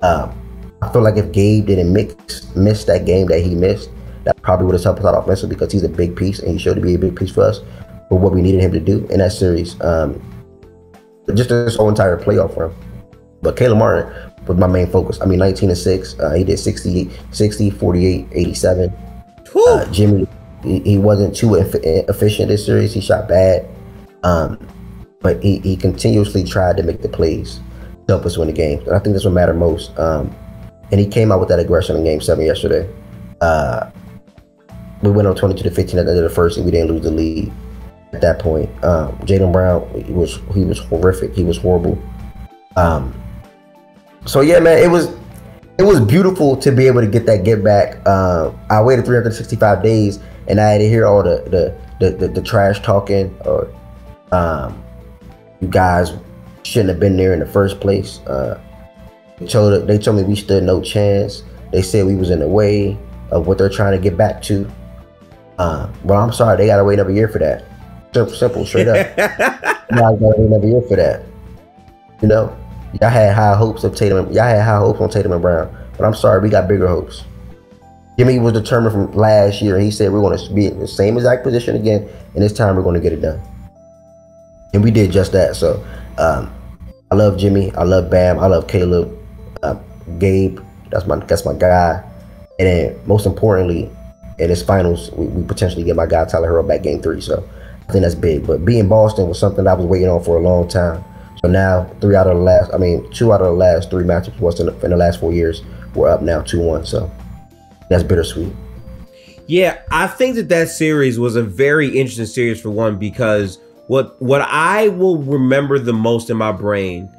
Speaker 2: I feel like if Gabe didn't miss that game that he missed, that probably would have helped us out offensively because he's a big piece and he showed to be a big piece for us for what we needed him to do in that series. Just this whole entire playoff run. But Caleb Martin was my main focus. I mean, 19 and 6. He did 60, 48, 87. Jimmy, he wasn't too efficient this series. He shot bad. But he continuously tried to make the plays to help us win the game. And I think that's what mattered most. And he came out with that aggression in Game 7 yesterday. We went on 22-15 at the end of the first, and we didn't lose the lead at that point. Jaylen Brown, he was horrific. He was horrible. So yeah, man, it was beautiful to be able to get that get back. I waited 365 days, and I had to hear all the trash talking, or you guys shouldn't have been there in the first place. They told me we stood no chance. They said we was in the way of what they're trying to get back to. Well, I'm sorry, they gotta wait another year for that. Simple, straight up. Y'all gotta wait another year for that. You know, y'all had high hopes of Tatum. Y'all had high hopes on Tatum and Brown, but I'm sorry, we got bigger hopes. Jimmy was determined from last year, and he said we're going to be in the same exact position again, and this time we're going to get it done. And we did just that. So I love Jimmy, I love Bam, I love Caleb, Gabe. That's my guy. And then most importantly, in this finals, we potentially get my guy Tyler Herro back Game 3. So I think that's big. But being Boston was something I was waiting on for a long time. So now 2 out of the last 3 matchups was in the last 4 years. We're up now 2-1. So that's bittersweet.
Speaker 1: Yeah, I think that series was a very interesting series for one, because what I will remember the most in my brain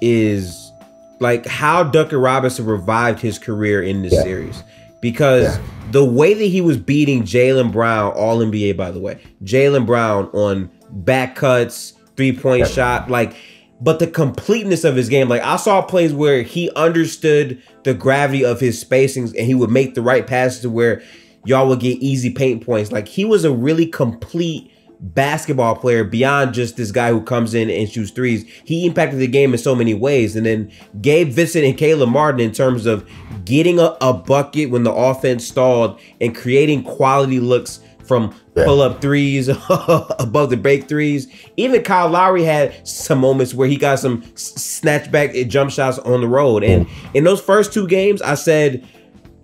Speaker 1: is like how Duncan Robinson revived his career in this series. Because the way that he was beating Jaylen Brown, all NBA by the way, Jaylen Brown on back cuts, 3-point shot, but the completeness of his game. Like, I saw plays where he understood the gravity of his spacings and he would make the right passes to where y'all would get easy paint points. Like, he was a really complete basketball player beyond just this guy who comes in and shoots threes. He impacted the game in so many ways. And then Gabe Vincent and Caleb Martin in terms of getting a bucket when the offense stalled and creating quality looks from pull-up threes, above the break threes. Even Kyle Lowry had some moments where he got some snatchback jump shots on the road. And in those first 2 games, I said,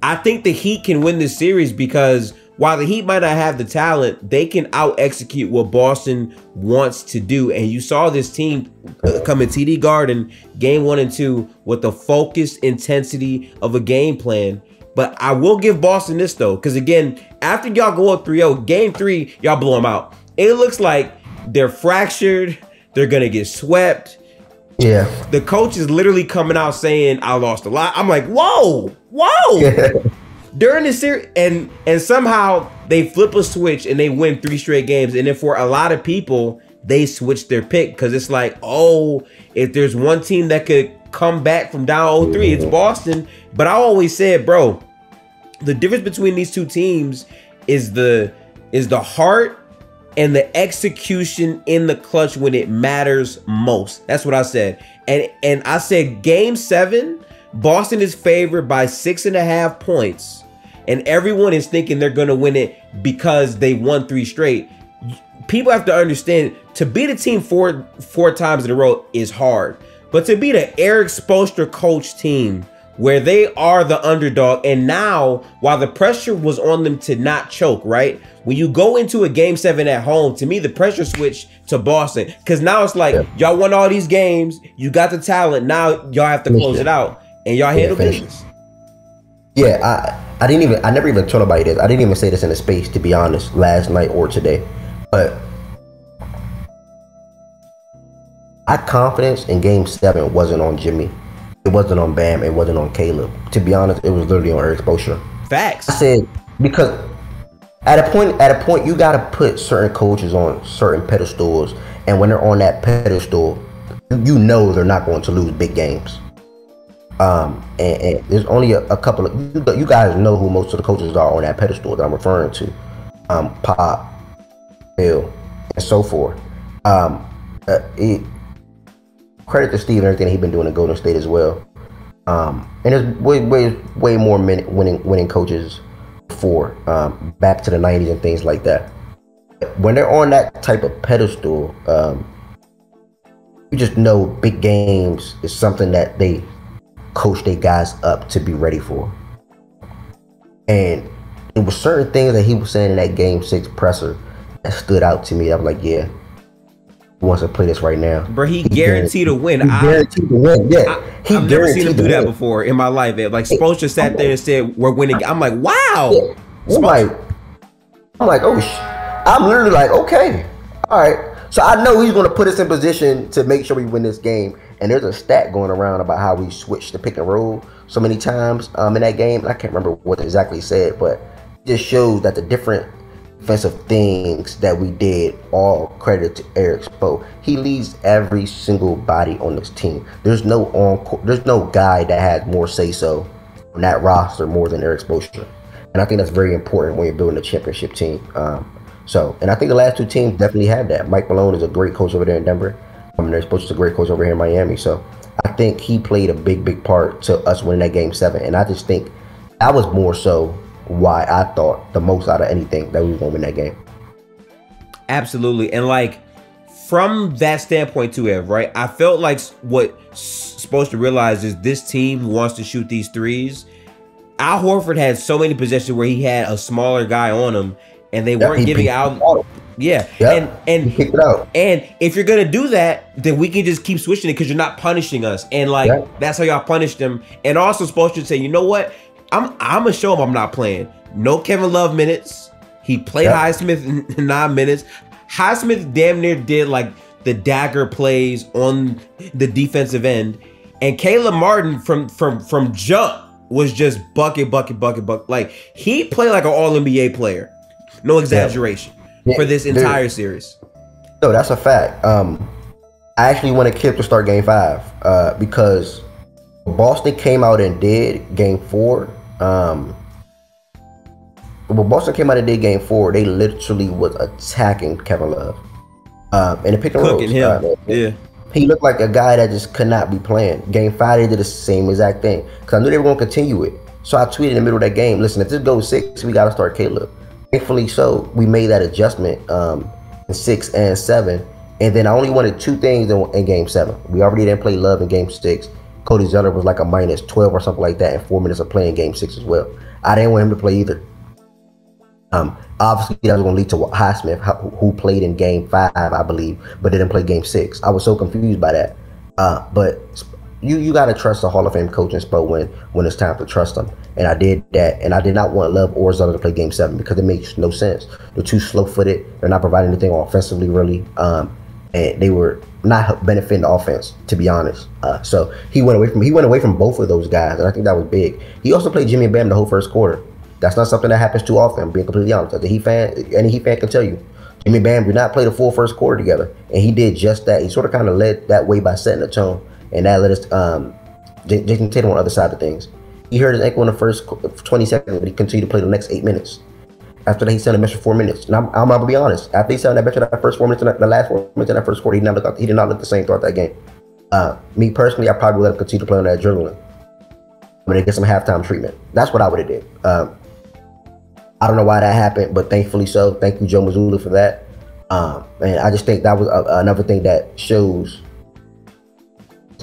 Speaker 1: I think the Heat can win this series because while the Heat might not have the talent, they can out-execute what Boston wants to do. And you saw this team come in TD Garden Game 1 and 2 with the focused intensity of a game plan. But I will give Boston this, though, because, again, after y'all go up 3-0, Game 3, y'all blow them out. It looks like they're fractured. They're going to get swept.
Speaker 2: Yeah.
Speaker 1: The coach is literally coming out saying, I lost a lot. I'm like, whoa. Yeah. During this series, and somehow they flip a switch and they win 3 straight games. And then for a lot of people, they switch their pick because it's like, oh, if there's one team that could come back from down 0-3, it's Boston. But I always said, bro, the difference between these 2 teams is the heart and the execution in the clutch when it matters most. That's what I said. And I said Game 7, Boston is favored by 6.5 points. And everyone is thinking they're going to win it because they won 3 straight. People have to understand, to beat a team four times in a row is hard. But to beat an Eric Spoelstra coach team where they are the underdog. And now, while the pressure was on them to not choke, right? When you go into a game 7 at home, to me, the pressure switched to Boston. Because now it's like, y'all won all these games. You got the talent. Now y'all have to close it out. And y'all handle business.
Speaker 2: Yeah, I never even told nobody this. I didn't even say this in the space, to be honest, last night or today. But my confidence in game 7 wasn't on Jimmy. It wasn't on Bam. It wasn't on Caleb. To be honest, it was literally on Eric Spoelstra.
Speaker 1: Facts.
Speaker 2: I said, because at a point, you got to put certain coaches on certain pedestals. And when they're on that pedestal, you know they're not going to lose big games. And there's only a couple of, you guys know who most of the coaches are on that pedestal that I'm referring to. Pop, Bill, and so forth. Credit to Steve and everything he's been doing in Golden State as well. And there's way more winning coaches before, back to the 90s and things like that. When they're on that type of pedestal, you just know big games is something that they coach their guys up to be ready for. And it was certain things that he was saying in that game 6 presser that stood out to me. I was like, yeah, he wants to play this right now.
Speaker 1: Bro, he guaranteed a win.
Speaker 2: He guaranteed to win. Yeah,
Speaker 1: I've never seen him do that before in my life. Like, Spoelstra sat there and said, "We're winning." I'm like, wow.
Speaker 2: Yeah. I'm like, oh, I'm literally like, okay, all right. So I know he's going to put us in position to make sure we win this game. And there's a stat going around about how we switched the pick and roll so many times in that game. I can't remember what exactly said, but it just shows that the different defensive things that we did, all credit to Eric Spo. He leads every single body on this team. There's no guy that had more say so on that roster more than Eric Spoelstra. And I think that's very important when you're building a championship team. And I think the last 2 teams definitely have that. Mike Malone is a great coach over there in Denver. Eric Spoelstra's a great coach over here in Miami. So I think he played a big part to us winning that game 7. And I just think that was more so why I thought the most out of anything that we were going to win that game.
Speaker 1: Absolutely. And like, from that standpoint too, Ev, right? I felt like what Spoelstra realized is this team wants to shoot these threes. Al Horford had so many possessions where he had a smaller guy on him and they weren't giving out. Yeah.
Speaker 2: Yep.
Speaker 1: And
Speaker 2: he kicked it out.
Speaker 1: And if you're going to do that, then we can just keep switching it because you're not punishing us. And like, that's how y'all punish them. And also Spoelstra say, you know what? I'm going to show him I'm not playing. No Kevin Love minutes. He played Highsmith in 9 minutes. Highsmith damn near did like the dagger plays on the defensive end. And Caleb Martin from jump was just bucket. Like, he played like an all-NBA player. No exaggeration for this entire series.
Speaker 2: No, that's a fact. I actually wanted Kip to start game 5 because Boston came out and did game 4. When Boston came out and did game 4, they literally was attacking Kevin Love. And the pick and rolls.
Speaker 1: Yeah.
Speaker 2: He looked like a guy that just could not be playing. Game 5, they did the same exact thing. Because I knew they were going to continue it. So I tweeted in the middle of that game, listen, if this goes 6, we got to start Caleb. Thankfully so, we made that adjustment in 6 and 7. And then I only wanted 2 things in game 7. We already didn't play Love in game 6. Cody Zeller was like a minus 12 or something like that in 4 minutes of playing game 6 as well. I didn't want him to play either. Obviously, that was going to lead to Highsmith, who played in game 5, I believe, but didn't play game 6. I was so confused by that. But you got to trust the Hall of Fame coach and Spo when it's time to trust them. And I did that. And I did not want Love or Zeller to play game 7 because it makes no sense. They're too slow-footed. They're not providing anything offensively, really. And they were not benefiting the offense, to be honest. So he went away from both of those guys, and I think that was big. He also played Jimmy and Bam the whole first quarter. That's not something that happens too often, being completely honest. As a Heat fan, any Heat fan can tell you, Jimmy and Bam did not play the full first quarter together, and he did just that. He sort of kind of led that way by setting the tone, and that led us Jason Tatum on the other side of things. He hurt his ankle in the first 20 seconds, but he continued to play the next 8 minutes. After that, he sat on the bench for 4 minutes. And I'm going to be honest. After he sat on that bench for that first 4 minutes, the last 4 minutes in that first quarter, he did not look the same throughout that game. Me personally, I probably would let him continue to play on that adrenaline. I'm going to get some halftime treatment. That's what I would have did. I don't know why that happened, but thankfully so. Thank you, Joe Mazzulla, for that. And I just think that was another thing that shows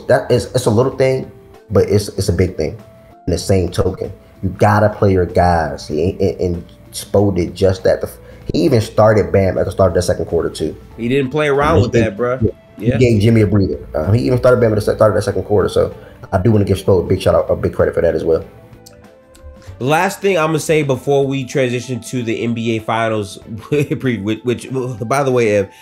Speaker 2: that it's a little thing, but it's a big thing. in the same token, you gotta play your guys. And Spo did just that. He even started Bam at the start of the second quarter too.
Speaker 1: He didn't play around with that, bro. Yeah.
Speaker 2: He gave Jimmy a breather. He even started Bam at the start of the second quarter. So I do want to give Spo a big shout out, a big credit for that as well.
Speaker 1: Last thing I'm gonna say before we transition to the NBA Finals, which by the way, Ev,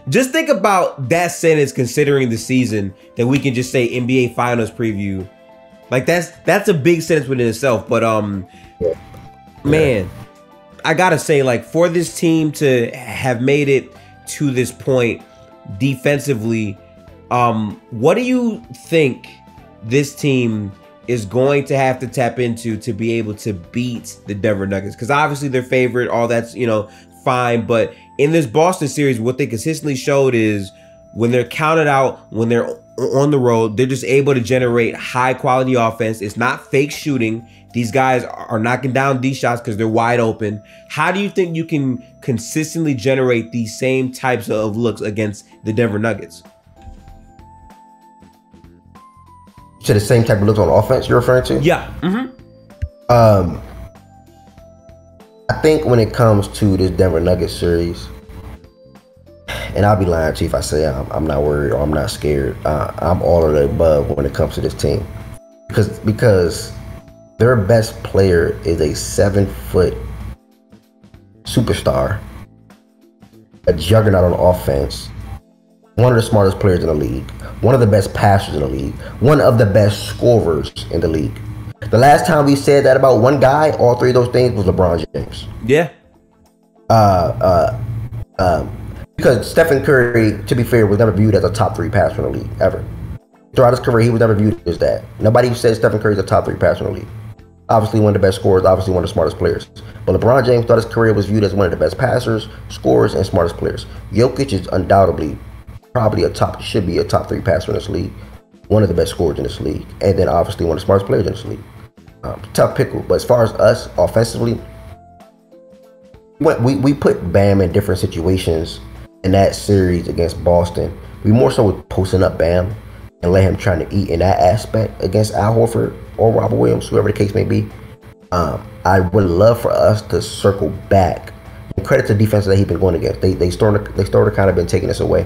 Speaker 1: just think about that sentence considering the season that we can just say NBA Finals preview. Like that's a big sentence within itself. But man, I gotta say, like, for this team to have made it to this point defensively, what do you think this team is going to have to tap into to be able to beat the Denver Nuggets? Because obviously they're favorite, all that's, fine. But in this Boston series, what they consistently showed is when they're counted out, when they're on the road, they're just able to generate high quality offense. It's not fake shooting. These guys are knocking down these shots because they're wide open. How do you think you can consistently generate these same types of looks against the Denver Nuggets?
Speaker 2: To the same type of looks on offense you're referring to?
Speaker 1: Yeah.
Speaker 2: I think when it comes to this Denver Nuggets series, and I'll be lying to you if I say I'm not worried or I'm not scared. I'm all of the above when it comes to this team, because their best player is a 7-foot superstar, a juggernaut on offense, one of the smartest players in the league, one of the best passers in the league, one of the best scorers in the league. The last time we said that about one guy, all three of those things, was LeBron James.
Speaker 1: Yeah.
Speaker 2: Because Stephen Curry, to be fair, was never viewed as a top 3 passer in the league, ever. Throughout his career, he was never viewed as that. Nobody said Stephen Curry's a top 3 passer in the league. Obviously one of the best scorers, obviously one of the smartest players. But LeBron James throughout his career was viewed as one of the best passers, scorers, and smartest players. Jokic is undoubtedly probably should be a top 3 passer in this league, one of the best scorers in this league, and then obviously one of the smartest players in this league. Tough pickle. But as far as us offensively, we put Bam in different situations in that series against Boston. We more so with posting up Bam and let him trying to eat in that aspect against Al Horford or Robert Williams, whoever the case may be. I would love for us to circle back. And credit to the defense that he's been going against. They sort of kind of been taking us away.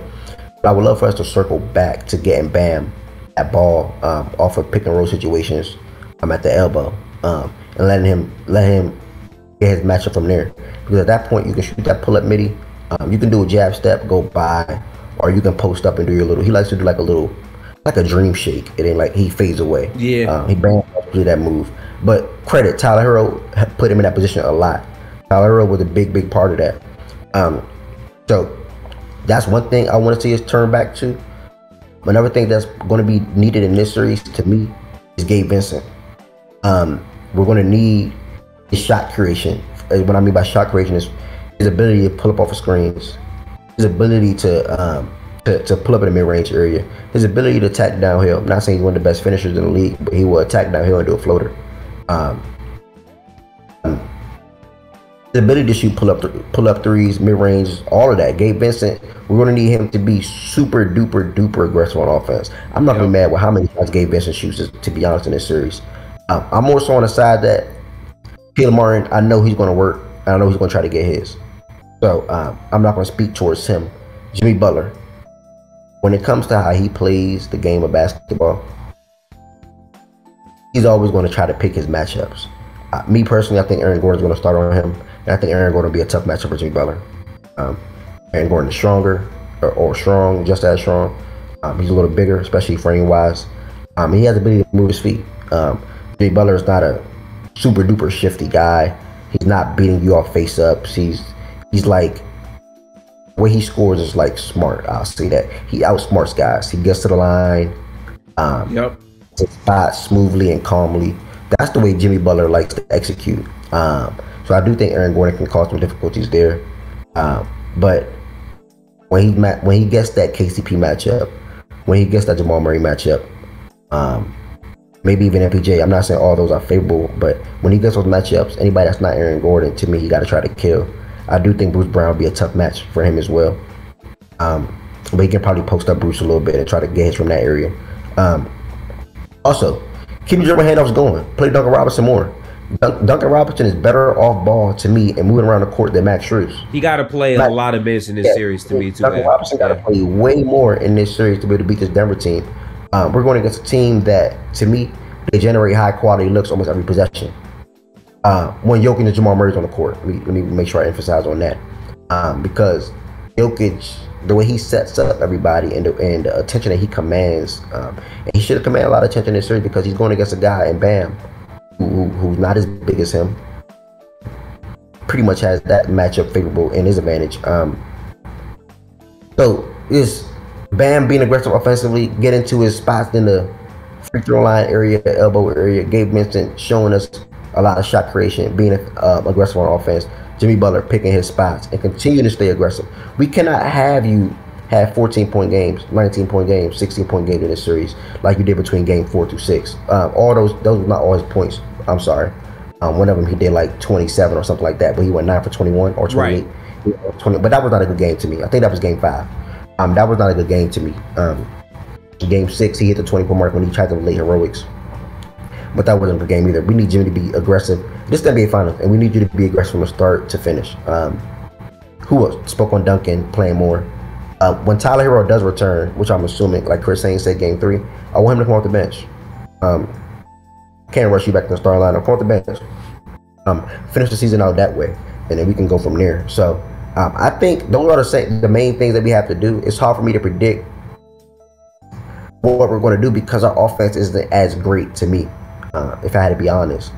Speaker 2: But I would love for us to circle back to getting Bam that ball off of pick and roll situations. At the elbow, and letting him get his matchup from there. Because at that point, you can shoot that pull up midi. You can do a jab step, go by, or you can post up and do your little. He likes to do like a dream shake. It ain't like he fades away.
Speaker 1: Yeah.
Speaker 2: He bang do that move. But credit Tyler Hero put him in that position a lot. Tyler Hero was a big part of that. So that's one thing I want to see us turn back to. Another thing that's going to be needed in this series to me is Gabe Vincent. We're going to need his shot creation. What I mean by shot creation is his ability to pull up off of screens, his ability to pull up in the mid-range area, his ability to attack downhill. I'm not saying he's one of the best finishers in the league, but he will attack downhill and do a floater. The ability to shoot pull up threes, mid-range, all of that. Gabe Vincent, we're going to need him to be super duper aggressive on offense. I'm not going to be mad with how many shots Gabe Vincent shoots, to be honest, in this series. I'm more so on the side that Caleb Martin, I know he's going to work. I know he's going to try to get his. So I'm not going to speak towards him. Jimmy Butler, when it comes to how he plays the game of basketball, he's always going to try to pick his matchups. Me personally, I think Aaron Gordon's going to start on him. And I think Aaron Gordon will be a tough matchup for Jimmy Butler. Aaron Gordon is stronger, or strong, just as strong. He's a little bigger, especially frame-wise. He has the ability to move his feet. Jimmy Butler is not a super duper shifty guy. He's not beating you off face ups. He's like, the way he scores is like smart. I'll say that. He outsmarts guys. He gets to the line. To spot smoothly and calmly. That's the way Jimmy Butler likes to execute. So I do think Aaron Gordon can cause some difficulties there. But when he gets that KCP matchup, when he gets that Jamal Murray matchup, maybe even MPJ. I'm not saying all those are favorable, but when he gets those matchups, anybody that's not Aaron Gordon, to me, he got to try to kill. I do think Bruce Brown will be a tough match for him as well. But he can probably post up Bruce a little bit and try to get hits from that area. Also, Keep your dribble handoffs going. Play Duncan Robinson more. Duncan Robinson is better off ball to me and moving around the court than Max Strus.
Speaker 1: He got to play a lot of minutes in this series to me too.
Speaker 2: Duncan Robinson got to play way more in this series to be able to beat this Denver team. We're going against a team that, to me, they generate high quality looks almost every possession. When Jokic and Jamal Murray's on the court, let me make sure I emphasize on that, because Jokic, the way he sets up everybody and the attention that he commands, and he should have commanded a lot of attention in this series because he's going against a guy in Bam who's not as big as him. Pretty much has that matchup favorable in his advantage. So is Bam being aggressive offensively, get into his spots in the free throw line area, the elbow area. Gabe Vincent showing us a lot of shot creation, being aggressive on offense. Jimmy Butler picking his spots and continuing to stay aggressive. We cannot have you have 14-point games, 19-point games, 16-point games in this series like you did between game 4 through 6. All those were not all his points. I'm sorry. One of them he did like 27 or something like that, but he went 9 for 21 or 28. Right. 20, but that was not a good game to me. I think that was game 5. That was not a good game to me. Game 6, he hit the 20-point mark when he tried to lay heroics. But that wasn't a good game either. We need Jimmy to be aggressive. This is NBA Finals, and we need you to be aggressive from start to finish. Who else spoke on Duncan playing more? When Tyler Hero does return, which I'm assuming, like Chris Haynes said, game 3, I want him to come off the bench. Can't rush you back to the starting lineup. Come off the bench. Finish the season out that way, and then we can go from there. So I think those are the main things that we have to do. It's hard for me to predict what we're going to do because our offense isn't as great to me. If I had to be honest,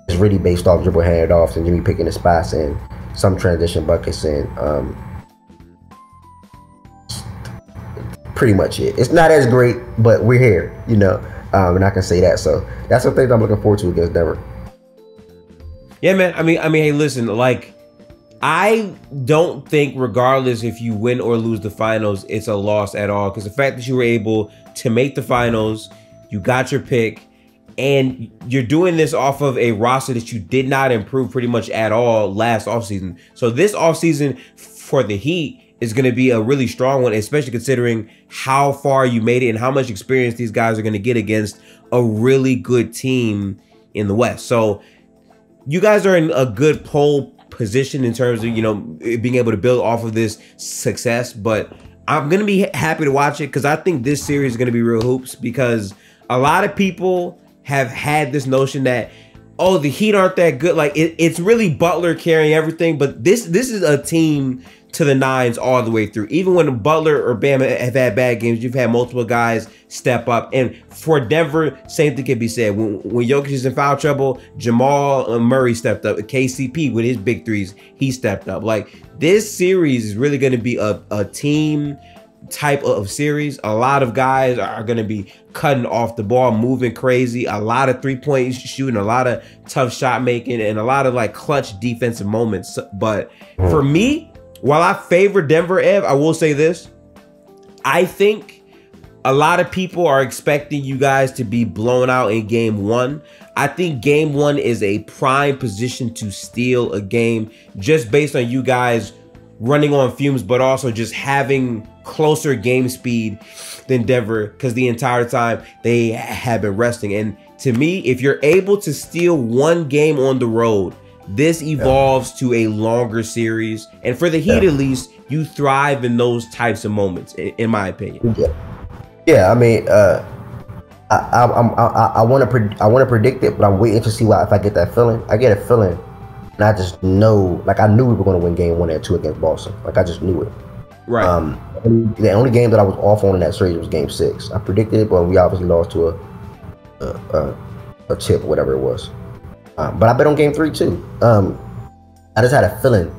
Speaker 2: it's really based off dribble handoffs and Jimmy picking the spots and some transition buckets and pretty much it. It's not as great, but we're here, and I can say that. So that's the things I'm looking forward to against Denver.
Speaker 1: Yeah, man. I mean, hey, listen, like, I don't think regardless if you win or lose the finals, it's a loss at all. Because the fact that you were able to make the finals, you got your pick, and you're doing this off of a roster that you did not improve pretty much at all last offseason. So this offseason for the Heat is going to be a really strong one, especially considering how far you made it and how much experience these guys are going to get against a really good team in the West. So you guys are in a good pole position in terms of, being able to build off of this success. But I'm going to be happy to watch it because I think this series is going to be real hoops, because a lot of people have had this notion that, oh, the Heat aren't that good. Like, it's really Butler carrying everything. But this is a team to the nines all the way through. Even when Butler or Bam have had bad games, you've had multiple guys step up. And for Denver, same thing can be said. When Jokic is in foul trouble, Jamal Murray stepped up. KCP with his big threes, he stepped up. Like, this series is really going to be a team type of series. A lot of guys are going to be cutting off the ball, moving crazy, a lot of three-point shooting, a lot of tough shot making, and a lot of like clutch defensive moments. But for me, while I favor Denver, Ev, I will say this. I think a lot of people are expecting you guys to be blown out in game 1. I think game 1 is a prime position to steal a game just based on you guys running on fumes, but also just having closer game speed than Denver, because the entire time they have been resting. And to me, if you're able to steal one game on the road, this evolves to a longer series. And for the Heat, at least, you thrive in those types of moments, in my opinion.
Speaker 2: Yeah, I mean, I want to predict it, but I'm waiting to see if I get that feeling. I get a feeling, and I just know, like, I knew we were going to win game 1 and 2 against Boston. Like, I just knew it.
Speaker 1: Right.
Speaker 2: The only game that I was off on in that series was game 6. I predicted it, but we obviously lost to a chip or whatever it was. But I bet on game 3 too. I just had a feeling.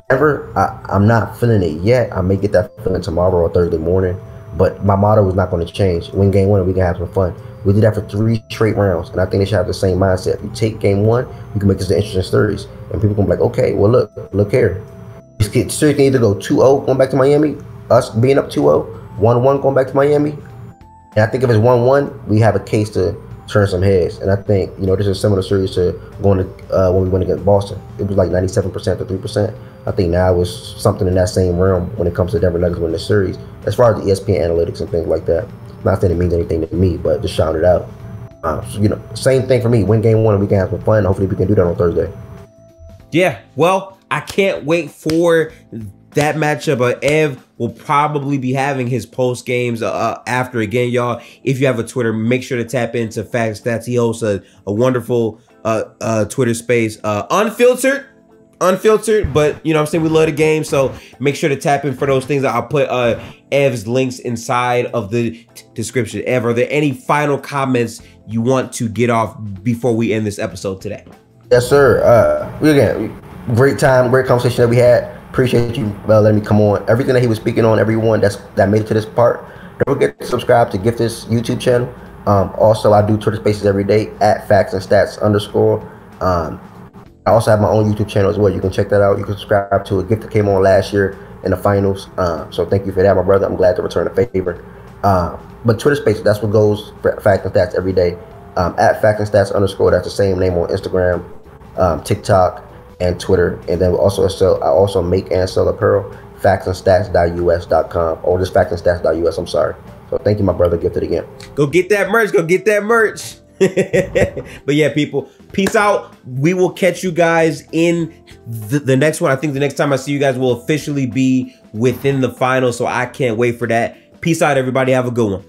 Speaker 2: I'm not feeling it yet. I may get that feeling tomorrow or Thursday morning. But my motto is not going to change. Win game 1 and we can have some fun. We did that for 3 straight rounds, and I think they should have the same mindset. If you take game 1, you can make this an interesting series, and people can be like, okay, well look here. This series can either go 2-0 going back to Miami, us being up 2-0, 1-1 going back to Miami. And I think if it's 1-1, we have a case to turn some heads. And I think, this is a similar series to going to when we went against Boston. It was like 97% to 3%. I think now it's something in that same realm when it comes to Denver Nuggets winning the series. As far as the ESPN analytics and things like that, not saying it means anything to me, but just shouting it out. So, you know, same thing for me. Win game one and we can have some fun. Hopefully we can do that on Thursday.
Speaker 1: Yeah, well, I can't wait for that matchup. Ev will probably be having his post games after. Again, y'all, if you have a Twitter, make sure to tap into Facts Stats. He hosts a wonderful Twitter space, unfiltered, but you know what I'm saying, we love the game, so make sure to tap in for those things. I'll put Ev's links inside of the description. Ev, are there any final comments you want to get off before we end this episode today?
Speaker 2: Yes, sir. Great time, great conversation that we had. Appreciate you letting me come on. Everything that he was speaking on, everyone that made it to this part, don't forget to subscribe to Gifted's YouTube channel. Also, I do Twitter Spaces every day at Facts and Stats _. I also have my own YouTube channel as well. You can check that out. You can subscribe to it. Gifted came on last year in the finals. So thank you for that, my brother. I'm glad to return the favor. But Twitter Spaces, that's what goes for Facts and Stats every day. At Facts and Stats _. That's the same name on Instagram, TikTok, and Twitter. And then I also make and sell apparel. factsandstats.us.com or just factsandstats.us. I'm sorry. So thank you, my brother. Gifted again.
Speaker 1: Go get that merch. Go get that merch. But yeah, people, peace out. We will catch you guys in the next one. I think the next time I see you guys will officially be within the final, so I can't wait for that. Peace out, everybody. Have a good one.